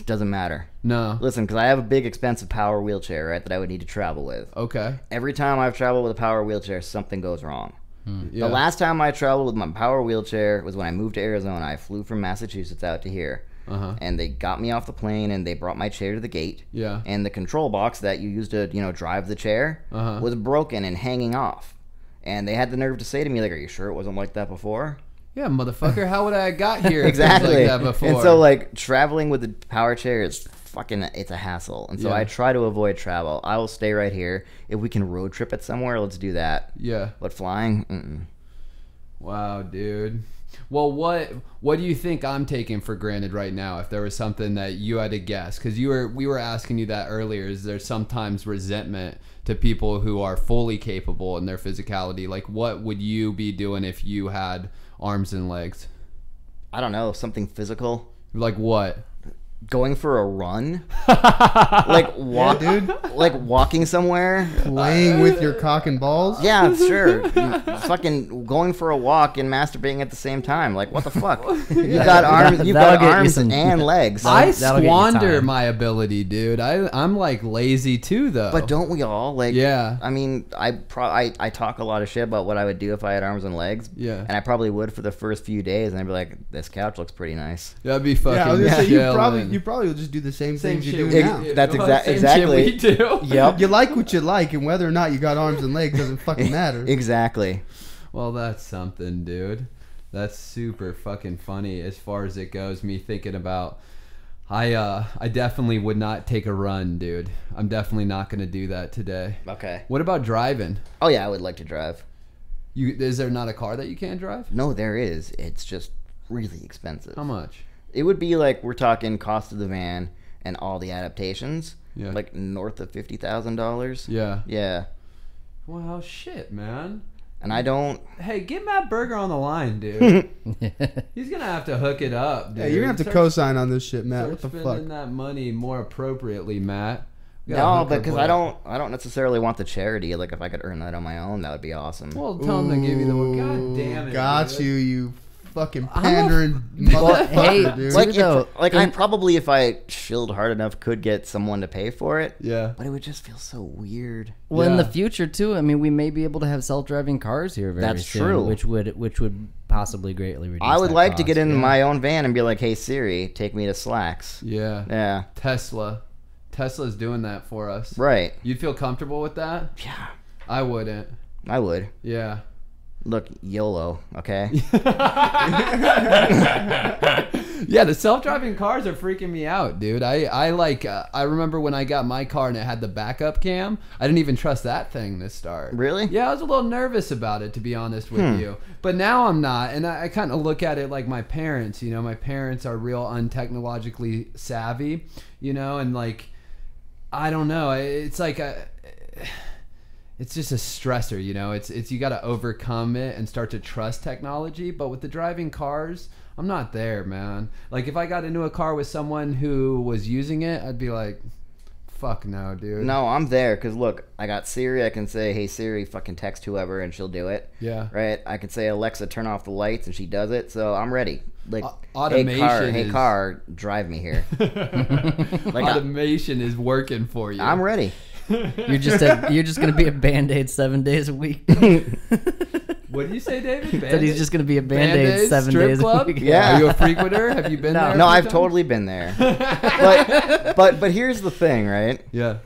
doesn't matter. No. Listen, because I have a big, expensive power wheelchair, right, that I would need to travel with. Okay. Every time I've traveled with a power wheelchair, something goes wrong. Yeah. The last time I traveled with my power wheelchair was when I moved to Arizona. I flew from Massachusetts out to here. And they got me off the plane and they brought my chair to the gate. Yeah. And the control box that you use to, you know, drive the chair was broken and hanging off. And they had the nerve to say to me, like, "Are you sure it wasn't like that before?" Yeah, motherfucker. How would I have got here? Exactly. Like that before? And so like traveling with the power chair is it's a hassle. And so Yeah. I try to avoid travel. I will stay right here. If we can road trip it somewhere, let's do that. Yeah. But flying, Wow, dude. Well, what do you think I'm taking for granted right now? If there was something that you had to guess, because we were asking you that earlier. Is there sometimes resentment to people who are fully capable in their physicality? Like, what would you be doing if you had arms and legs? I don't know, something physical. Like what? Going for a run, like walk, dude. like walking somewhere. Playing with your cock and balls. Yeah, sure. Fucking going for a walk and masturbating at the same time. Like, what the fuck? You got arms. You got that'll get you arms some- and legs. I that'll get you squander time. my ability, dude. I'm like lazy too, though. But don't we all? Like, Yeah. I mean, I talk a lot of shit about what I would do if I had arms and legs. Yeah. And I probably would for the first few days, and I'd be like, this couch looks pretty nice. That'd be fucking. Yeah, I was gonna say you chilling. probably will just do the same things you shit do we- now. That's Same exactly. shit we do. Yep. You like what you like, and whether or not you got arms and legs doesn't fucking matter. Exactly. Well, that's something, dude. That's super fucking funny as far as it goes. Me thinking about, I definitely would not take a run, dude. I'm definitely not gonna do that today. Okay. What about driving? Oh yeah, I would like to drive. Is there not a car that you can't drive? No, there is. It's just really expensive. How much? It would be like, we're talking cost of the van and all the adaptations, Yeah. like north of $50,000. Yeah. Yeah. Well, shit, man. And I don't. Hey, get Matt Berger on the line, dude. He's gonna have to hook it up, dude. Yeah, you're gonna have to Start- co-sign on this shit, Matt. start What the spending fuck? that money more appropriately, Matt. We gotta No, hook our because boy I up. don't necessarily want the charity. Like, if I could earn that on my own, that would be awesome. Well, tell him to give you the one. God damn it. Got dude. you fucking pandering motherfucker, hey, dude. like, though, I probably, if I chilled hard enough, could get someone to pay for it. Yeah. But it would just feel so weird. Well, in the Yeah. future too. I mean, we may be able to have self-driving cars here very That's soon, true. which would possibly greatly reduce. I would that like to cost. get in my own van and be like, "Hey Siri, take me to Slacks." Yeah. Yeah. Tesla's doing that for us. Right. You'd feel comfortable with that? Yeah. I wouldn't. I would. Yeah. Look, YOLO. Okay. Yeah, the self-driving cars are freaking me out, dude. I remember when I got my car and it had the backup cam. I didn't even trust that thing to start. Really? Yeah, I was a little nervous about it, to be honest with you. But now I'm not, and I kind of look at it like my parents. You know, my parents are real untechnologically savvy. You know, and like, I don't know. It's like it's just a stressor, you know. It's you got to overcome it and start to trust technology. But with the driving cars, I'm not there, man. Like, if I got into a car with someone who was using it, I'd be like, fuck no, dude. No, I'm there because look, I got Siri. I can say, "Hey Siri, fucking text whoever," and she'll do it. Yeah. Right. I can say, "Alexa, turn off the lights," and she does it. So I'm ready. Like, automation hey is- car, drive me here. Automation is working for you. I'm ready. You're just gonna be a Band-Aid 7 days a week. What did you say, David? That he's just gonna be a Band-Aid Band-Aid 7 strip days club? a week. Yeah. Are you a frequenter? Have you been No. there? a No, few I've times? totally been there. but here's the thing, right? Yeah.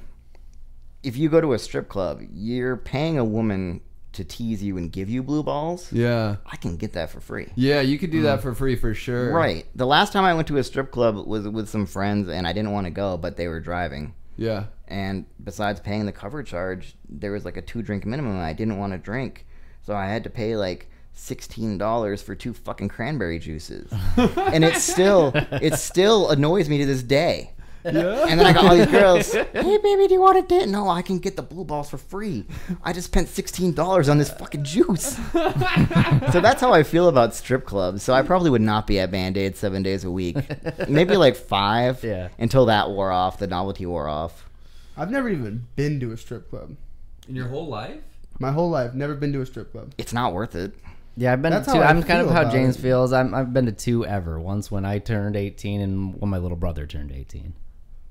If you go to a strip club, you're paying a woman to tease you and give you blue balls. Yeah. I can get that for free. Yeah, you could do that for free for sure. Right. The last time I went to a strip club was with some friends, and I didn't want to go, but they were driving. Yeah. And besides paying the cover charge, there was like a 2-drink minimum, and I didn't want to drink. So I had to pay like $16 for 2 fucking cranberry juices. And it still annoys me to this day. Yeah. And then I got all these girls, "Hey baby, do you want a date?" No, I can get the blue balls for free. I just spent $16 on this fucking juice. So that's how I feel about strip clubs. So I probably would not be at Band-Aid 7 days a week. Maybe like 5 Yeah. until that wore off, the novelty wore off. I've never even been to a strip club. In your whole life? My whole life, never been to a strip club. It's not worth it. Yeah, I've been That's to 2. how I I'm kind of feel how about James it. feels. I've been to 2 ever. Once when I turned 18 and when my little brother turned 18.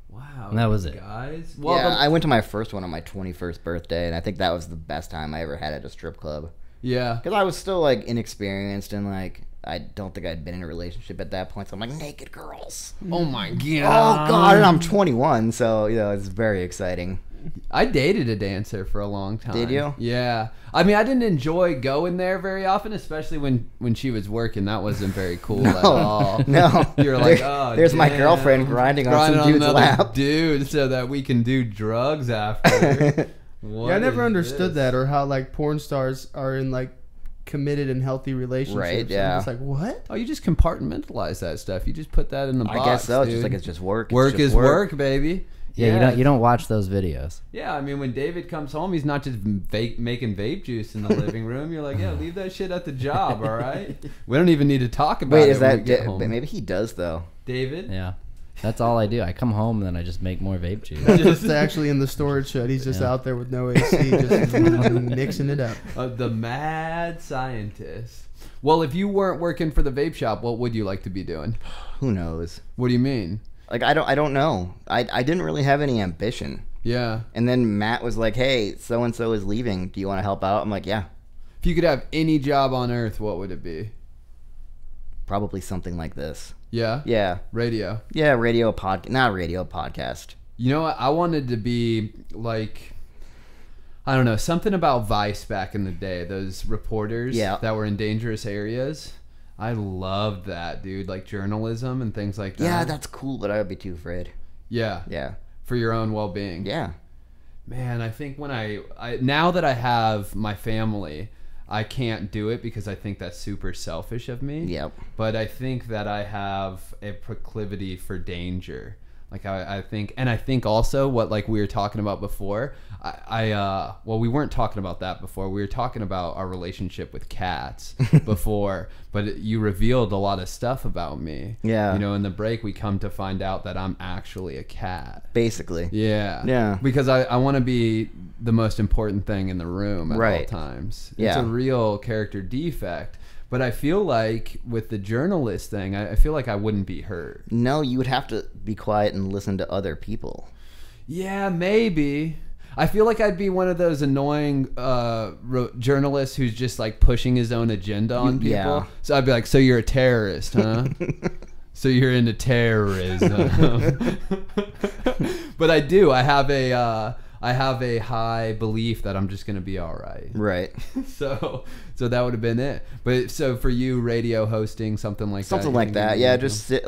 Wow. And that was it. Guys. Yeah, I went to my first one on my 21st birthday, and I think that was the best time I ever had at a strip club. Yeah. Because I was still like inexperienced, and like I don't think I'd been in a relationship at that point. So I'm like, naked girls. Oh my god. Oh god, and I'm 21, so you know it's very exciting. I dated a dancer for a long time. Did you? Yeah. I mean, I didn't enjoy going there very often, especially when she was working. That wasn't very cool at all. No. You're like, oh, there's my damn. girlfriend grinding on some dude's another lap. dude, so that we can do drugs after. Yeah, I never understood that, or how like porn stars are in like committed and healthy relationships. Right, I'm yeah. just like, what? Oh, you just compartmentalize that stuff. You just put that in the box. I guess so. Dude. Just like it's just work. Work It's just is work, baby. Yeah, you don't watch those videos. Yeah, I mean, when David comes home, he's not just making vape juice in the living room. You're like, yeah, leave that shit at the job, all right? We don't even need to talk about it. Wait, is when that we get home. maybe he does though? David? Yeah. That's all I do. I come home and then I just make more vape juice. Just actually in the storage shed. He's just out there with no AC, just mixing it up. The mad scientist. Well, if you weren't working for the vape shop, what would you like to be doing? Who knows? What do you mean? Like I don't know. I didn't really have any ambition. Yeah. And then Matt was like, "Hey, so and so is leaving. Do you want to help out?" I'm like, "Yeah." If you could have any job on earth, what would it be? Probably something like this. Yeah? Yeah. Radio. Yeah, not radio, podcast. You know what? I wanted to be like, I don't know, something about Vice back in the day. Those reporters that were in dangerous areas. I loved that, dude. Like journalism and things like that. Yeah, that's cool, but I would be too afraid. Yeah. Yeah. For your own well-being. Yeah. Man, I think when I now that I have my family, I can't do it because I think that's super selfish of me. Yep. But I think that I have a proclivity for danger. Like I think also what like we were talking about before. Well, we weren't talking about that before. We were talking about our relationship with cats before. But you revealed a lot of stuff about me. Yeah. You know, in the break we come to find out that I'm actually a cat. Basically. Yeah. Yeah. Because I want to be the most important thing in the room at all times. It's a real character defect. But I feel like with the journalist thing, I feel like I wouldn't be heard. No, you would have to be quiet and listen to other people. Yeah, maybe. I feel like I'd be one of those annoying journalists who's just like pushing his own agenda on people. Yeah. So I'd be like, so you're a terrorist, huh? So you're into terrorism. But I do. I have a high belief that I'm just going to be all right. Right. So that would have been it. But so for you, radio hosting, something like that. Something like that. Yeah, just sit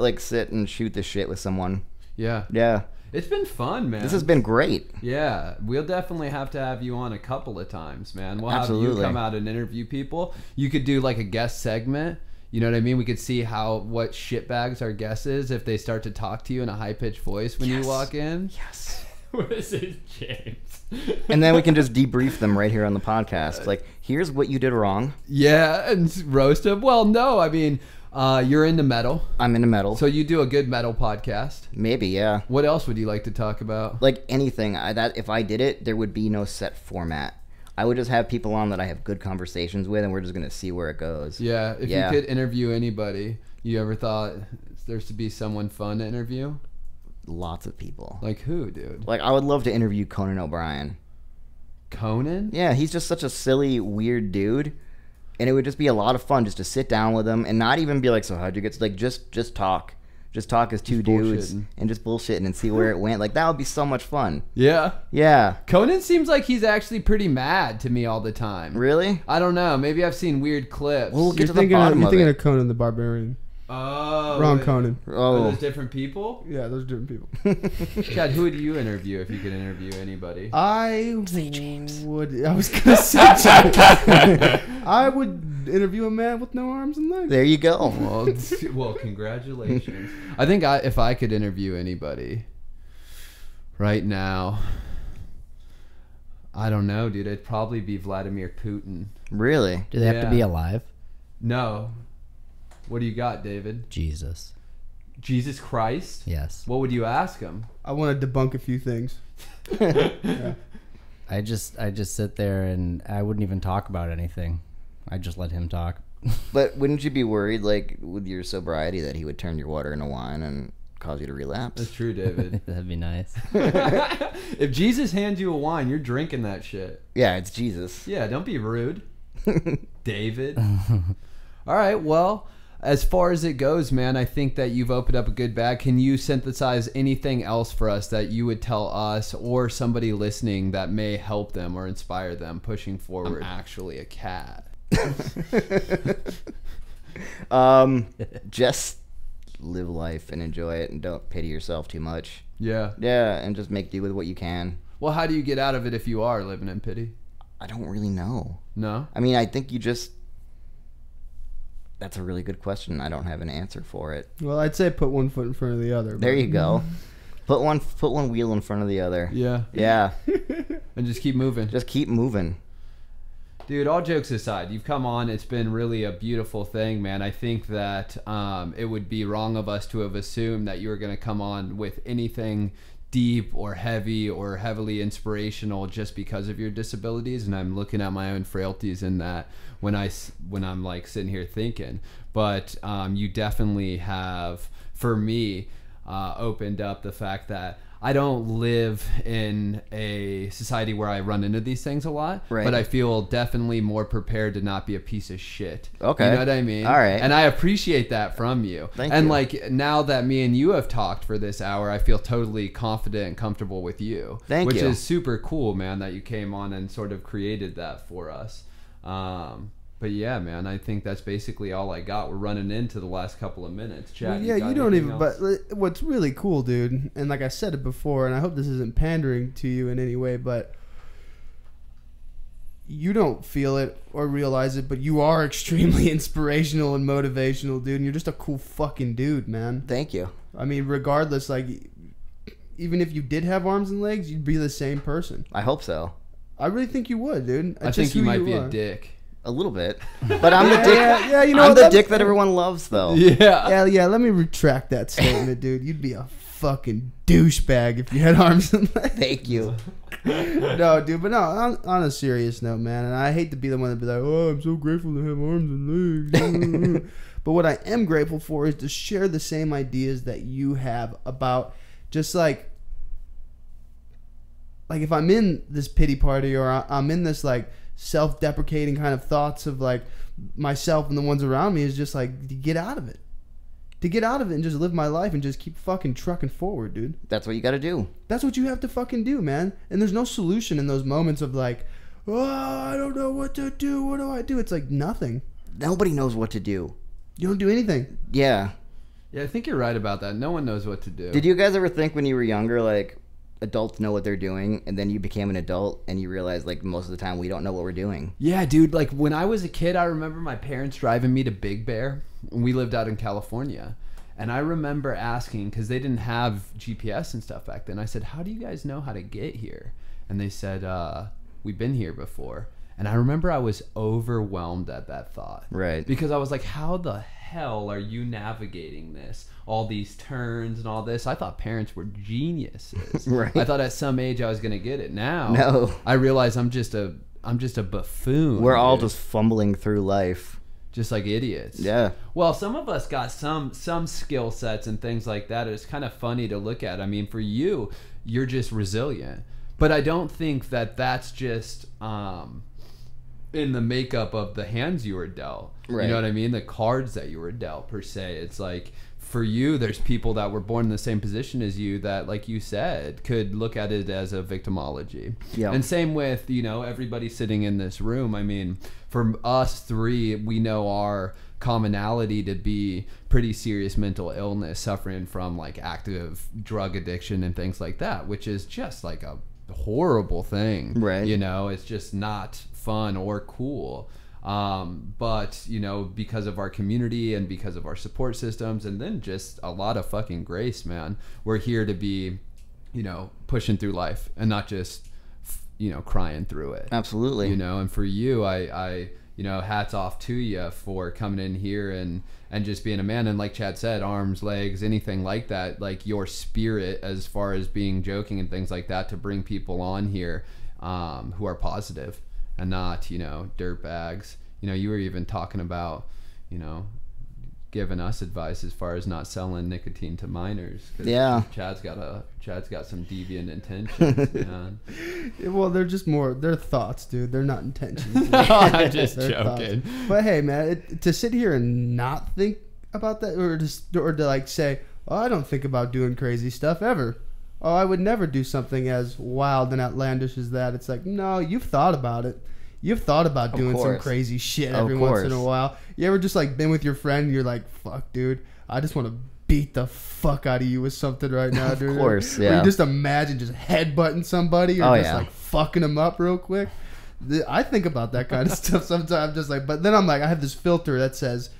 and shoot the shit with someone. Yeah. Yeah. It's been fun, man. This has been great. Yeah, we'll definitely have to have you on a couple of times, man. We'll Absolutely. have you come out and interview people. You could do like a guest segment. You know what I mean? We could see what shitbags our guest is if they start to talk to you in a high-pitched voice when you walk in. Yes. This is James. And then we can just debrief them right here on the podcast. Like, here's what you did wrong. Yeah, and roast them. Well, no, I mean, you're into metal. I'm into metal. So you do a good metal podcast. Maybe, yeah. What else would you like to talk about? Like anything. If I did it, there would be no set format. I would just have people on that I have good conversations with, and we're just going to see where it goes. Yeah, if you could interview anybody, you ever thought there's to be someone fun to interview? Lots of people. Like who, dude? Like, I would love to interview Conan O'Brien. Conan? Yeah, he's just such a silly, weird dude. And it would just be a lot of fun just to sit down with him and not even be like, so how'd you get... Like, just talk. Just talk as two dudes and just bullshitting and see where it went. Like, that would be so much fun. Yeah. Yeah. Conan seems like he's actually pretty mad to me all the time. Really? I don't know. Maybe I've seen weird clips. We'll get You're to the bottom You're of thinking it. of Conan the Barbarian. Oh. Wrong Conan. Are Oh. those different people? Yeah, those are different people. Chad, who would you interview if you could interview anybody? I would. I was gonna say James. I would interview a man with no arms and legs. There you go. Well, congratulations. I think if I could interview anybody right now, I don't know, dude. It'd probably be Vladimir Putin. Really? Do they have to be alive? No. What do you got, David? Jesus. Jesus Christ? Yes. What would you ask him? I want to debunk a few things. Yeah. I just sit there and I wouldn't even talk about anything. I just let him talk. But wouldn't you be worried, like, with your sobriety that he would turn your water into wine and cause you to relapse? That's true, David. That'd be nice. If Jesus hands you a wine, you're drinking that shit. Yeah, it's Jesus. Yeah, don't be rude. David. All right, well, as far as it goes, man, I think that you've opened up a good bag. Can you synthesize anything else for us that you would tell us or somebody listening that may help them or inspire them pushing forward? I'm actually a cat. Just live life and enjoy it, and don't pity yourself too much. Yeah. Yeah, and just make do with what you can. Well, how do you get out of it if you are living in pity? I don't really know. No? I mean, I think you just... That's a really good question. I don't have an answer for it. Well, I'd say put one foot in front of the other. There you go. Put one wheel in front of the other. Yeah. Yeah. And just keep moving. Just keep moving. Dude, all jokes aside, you've come on. It's been really a beautiful thing, man. I think that it would be wrong of us to have assumed that you were going to come on with anything deep or heavy or heavily inspirational just because of your disabilities. And I'm looking at my own frailties in that when I'm like sitting here thinking. But you definitely have, for me, opened up the fact that I don't live in a society where I run into these things a lot, right. But I feel definitely more prepared to not be a piece of shit. Okay. You know what I mean? All right. And I appreciate that from you. Thank and you. like now that me and you have talked for this hour, I feel totally confident and comfortable with you. Thank you. Which is super cool, man, that you came on and sort of created that for us. But yeah, man, I think that's basically all I got. We're running into the last couple of minutes. Chad, Well, yeah, got you don't anything even. else? But what's really cool, dude, and like I said it before, and I hope this isn't pandering to you in any way, but you don't feel it or realize it, but you are extremely inspirational and motivational, dude. And you're just a cool fucking dude, man. Thank you. I mean, regardless, like, even if you did have arms and legs, you'd be the same person. I hope so. I really think you would, dude. I think you might be a dick. A little bit. But I'm the dick. Yeah, you know I'm what, the that's- dick that everyone loves, though. Yeah. Yeah, let me retract that statement, dude. You'd be a fucking douchebag if you had arms and legs. Thank you. No, dude, but no, on a serious note, man, and I hate to be the one to be like, oh, I'm so grateful to have arms and legs. But what I am grateful for is to share the same ideas that you have about just like if I'm in this pity party or I'm in this like self-deprecating kind of thoughts of like myself and the ones around me, is just like to get out of it. To get out of it and just live my life and just keep fucking trucking forward, dude. That's what you got to do. That's what you have to fucking do, man. And there's no solution in those moments of like, oh, I don't know what to do. What do I do? It's like nothing. Nobody knows what to do. You don't do anything. Yeah. Yeah, I think you're right about that. No one knows what to do. Did you guys ever think when you were younger, like, adults know what they're doing, and then you became an adult and you realize, like, most of the time we don't know what we're doing? Yeah, dude. Like when I was a kid, I remember my parents driving me to Big Bear. We lived out in California. And I remember asking, because they didn't have GPS and stuff back then. I said, how do you guys know how to get here? And they said, we've been here before. And I remember I was overwhelmed at that thought. Right. Because I was like, how the hell are you navigating this? All these turns and all this. I thought parents were geniuses. Right. I thought at some age I was going to get it. Now No. I realize I'm just a buffoon. We're all dude. just fumbling through life. Just like idiots. Yeah. Well, some of us got some skill sets and things like that. It's kind of funny to look at. I mean, for you, you're just resilient. But I don't think that that's just in the makeup of the hands you were dealt. Right. You know what I mean? The cards that you were dealt, per se. It's like, for you, there's people that were born in the same position as you that, like you said, could look at it as a victimology. Yeah. And same with, everybody sitting in this room. I mean, for us three, we know our commonality to be pretty serious mental illness, suffering from like active drug addiction and things like that, which is just like a horrible thing. Right. It's just not fun or cool. But because of our community and because of our support systems, and then just a lot of fucking grace, man, we're here to be, pushing through life and not just, crying through it. Absolutely. And for you, I hats off to you for coming in here and just being a man. And like Chad said, arms, legs, anything like that, like your spirit as far as being joking and things like that, to bring people on here who are positive and not, dirt bags. You were even talking about, giving us advice as far as not selling nicotine to minors. 'Cause Yeah. Chad's got some deviant intentions, man. Well, they're thoughts, dude. They're not intentions. I'm just They're joking. thoughts. But hey, man, to sit here and not think about that, or to like say, oh, I don't think about doing crazy stuff ever. Oh, I would never do something as wild and outlandish as that. It's like, no, you've thought about it. You've thought about doing some crazy shit every once in a while. You ever just like been with your friend and you're like, fuck, dude, I just want to beat the fuck out of you with something right now, dude. Of course, Or yeah. you just imagine just headbutting somebody or just like fucking them up real quick. I think about that kind of stuff sometimes, just like, but then I'm like, I have this filter that says,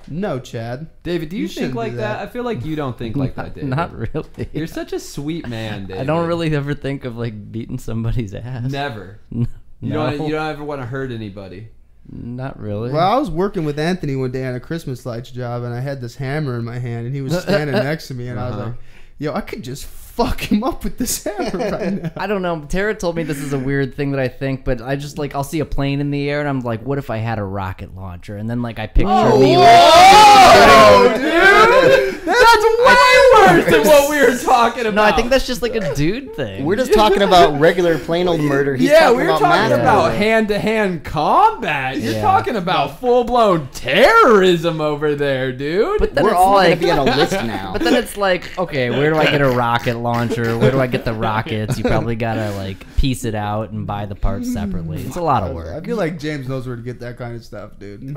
no, Chad. David, do you think shouldn't like do that? I feel like you don't think like that, David. Not really. You're such a sweet man, David. I don't really ever think of like beating somebody's ass. Never. No. You don't ever want to hurt anybody. Not really. Well, I was working with Anthony one day on a Christmas lights job, and I had this hammer in my hand, and he was standing next to me, and I was like, yo, I could just fuck him up with this hammer right now. I don't know. Tara told me this is a weird thing that I think, but I just like I'll see a plane in the air and I'm like, what if I had a rocket launcher? And then like I picture me like, dude, that's way worse than what we were talking about. no, I think that's just like a dude thing. We're just talking about regular plain old murder. He's yeah, talking we were about talking mass about murder. hand-to-hand combat. You're Yeah. talking about full-blown terrorism over there, dude. But then We're it's all like, gonna be on a list now. But then it's like, okay, where do I get a rocket launcher? Where do I get the rockets? You probably gotta like piece it out and buy the parts separately. It's a lot of I work. feel like James knows where to get that kind of stuff, dude.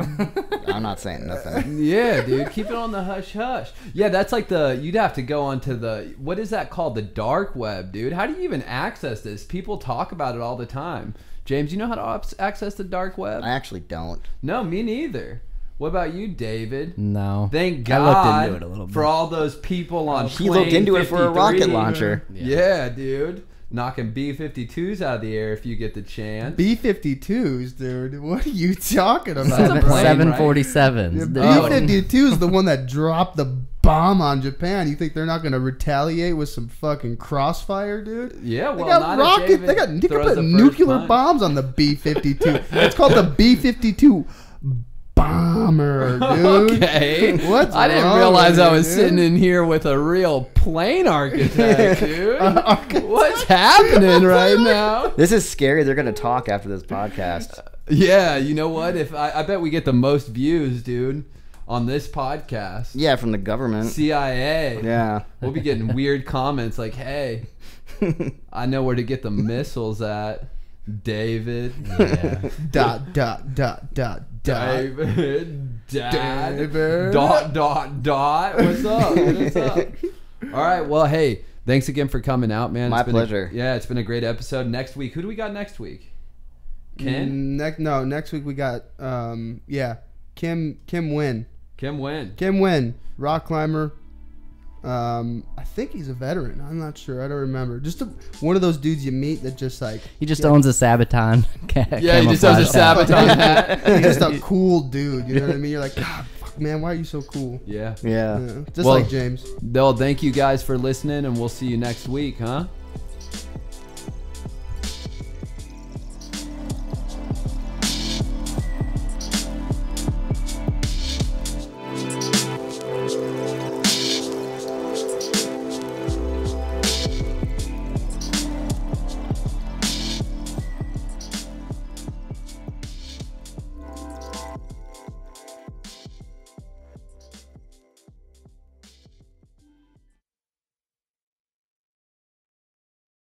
I'm not saying nothing. Yeah, dude, keep it on the hush hush. Yeah, that's like you'd have to go onto the, what is that called? The dark web, dude. How do you even access this? People talk about it all the time. James, you know how to access the dark web? I actually don't. No, me neither. What about you, David? No. Thank I God looked into it a little bit. for all those people on He looked Plane into it for a rocket 53. launcher. Yeah, dude. Knocking B-52s out of the air if you get the chance. B-52s, dude. What are you talking about? That's a plane, 747s. B-52 is the one that dropped the bomb on Japan. You think they're not going to retaliate with some fucking crossfire, dude? Yeah, They well, got not if rockets. David They can throws put the first nuclear punch. bombs on the B-52. It's called the B-52 bomber, dude. Okay. What's I didn't wrong realize with I you, was dude? sitting in here with a real plane architect, dude. What's happening right now? This is scary. They're gonna talk after this podcast. Yeah, you know what? If I bet we get the most views, dude, on this podcast. Yeah, from the government. CIA. Yeah. We'll be getting weird comments like, "Hey, I know where to get the missiles at, David." Yeah. Dot, dot, dot, dot, dot. David, Dad, David. dot, dot, dot. What's up? What's up? All right. Well, hey, thanks again for coming out, man. My It's been pleasure. It's been a great episode. Next week, who do we got next week? Ken? Next week we got, Kim Wynn. Kim Wynn. Kim Wynn, rock climber. I think he's a veteran. I'm not sure. I don't remember. Just one of those dudes you meet that just like He just owns a Sabaton. Yeah, he just has a Sabaton hat. he's just a cool dude. You know what I mean? You're like, God, fuck, man, why are you so cool? Yeah. Yeah. Yeah, just Well- like James. Well, thank you guys for listening, and we'll see you next week, huh?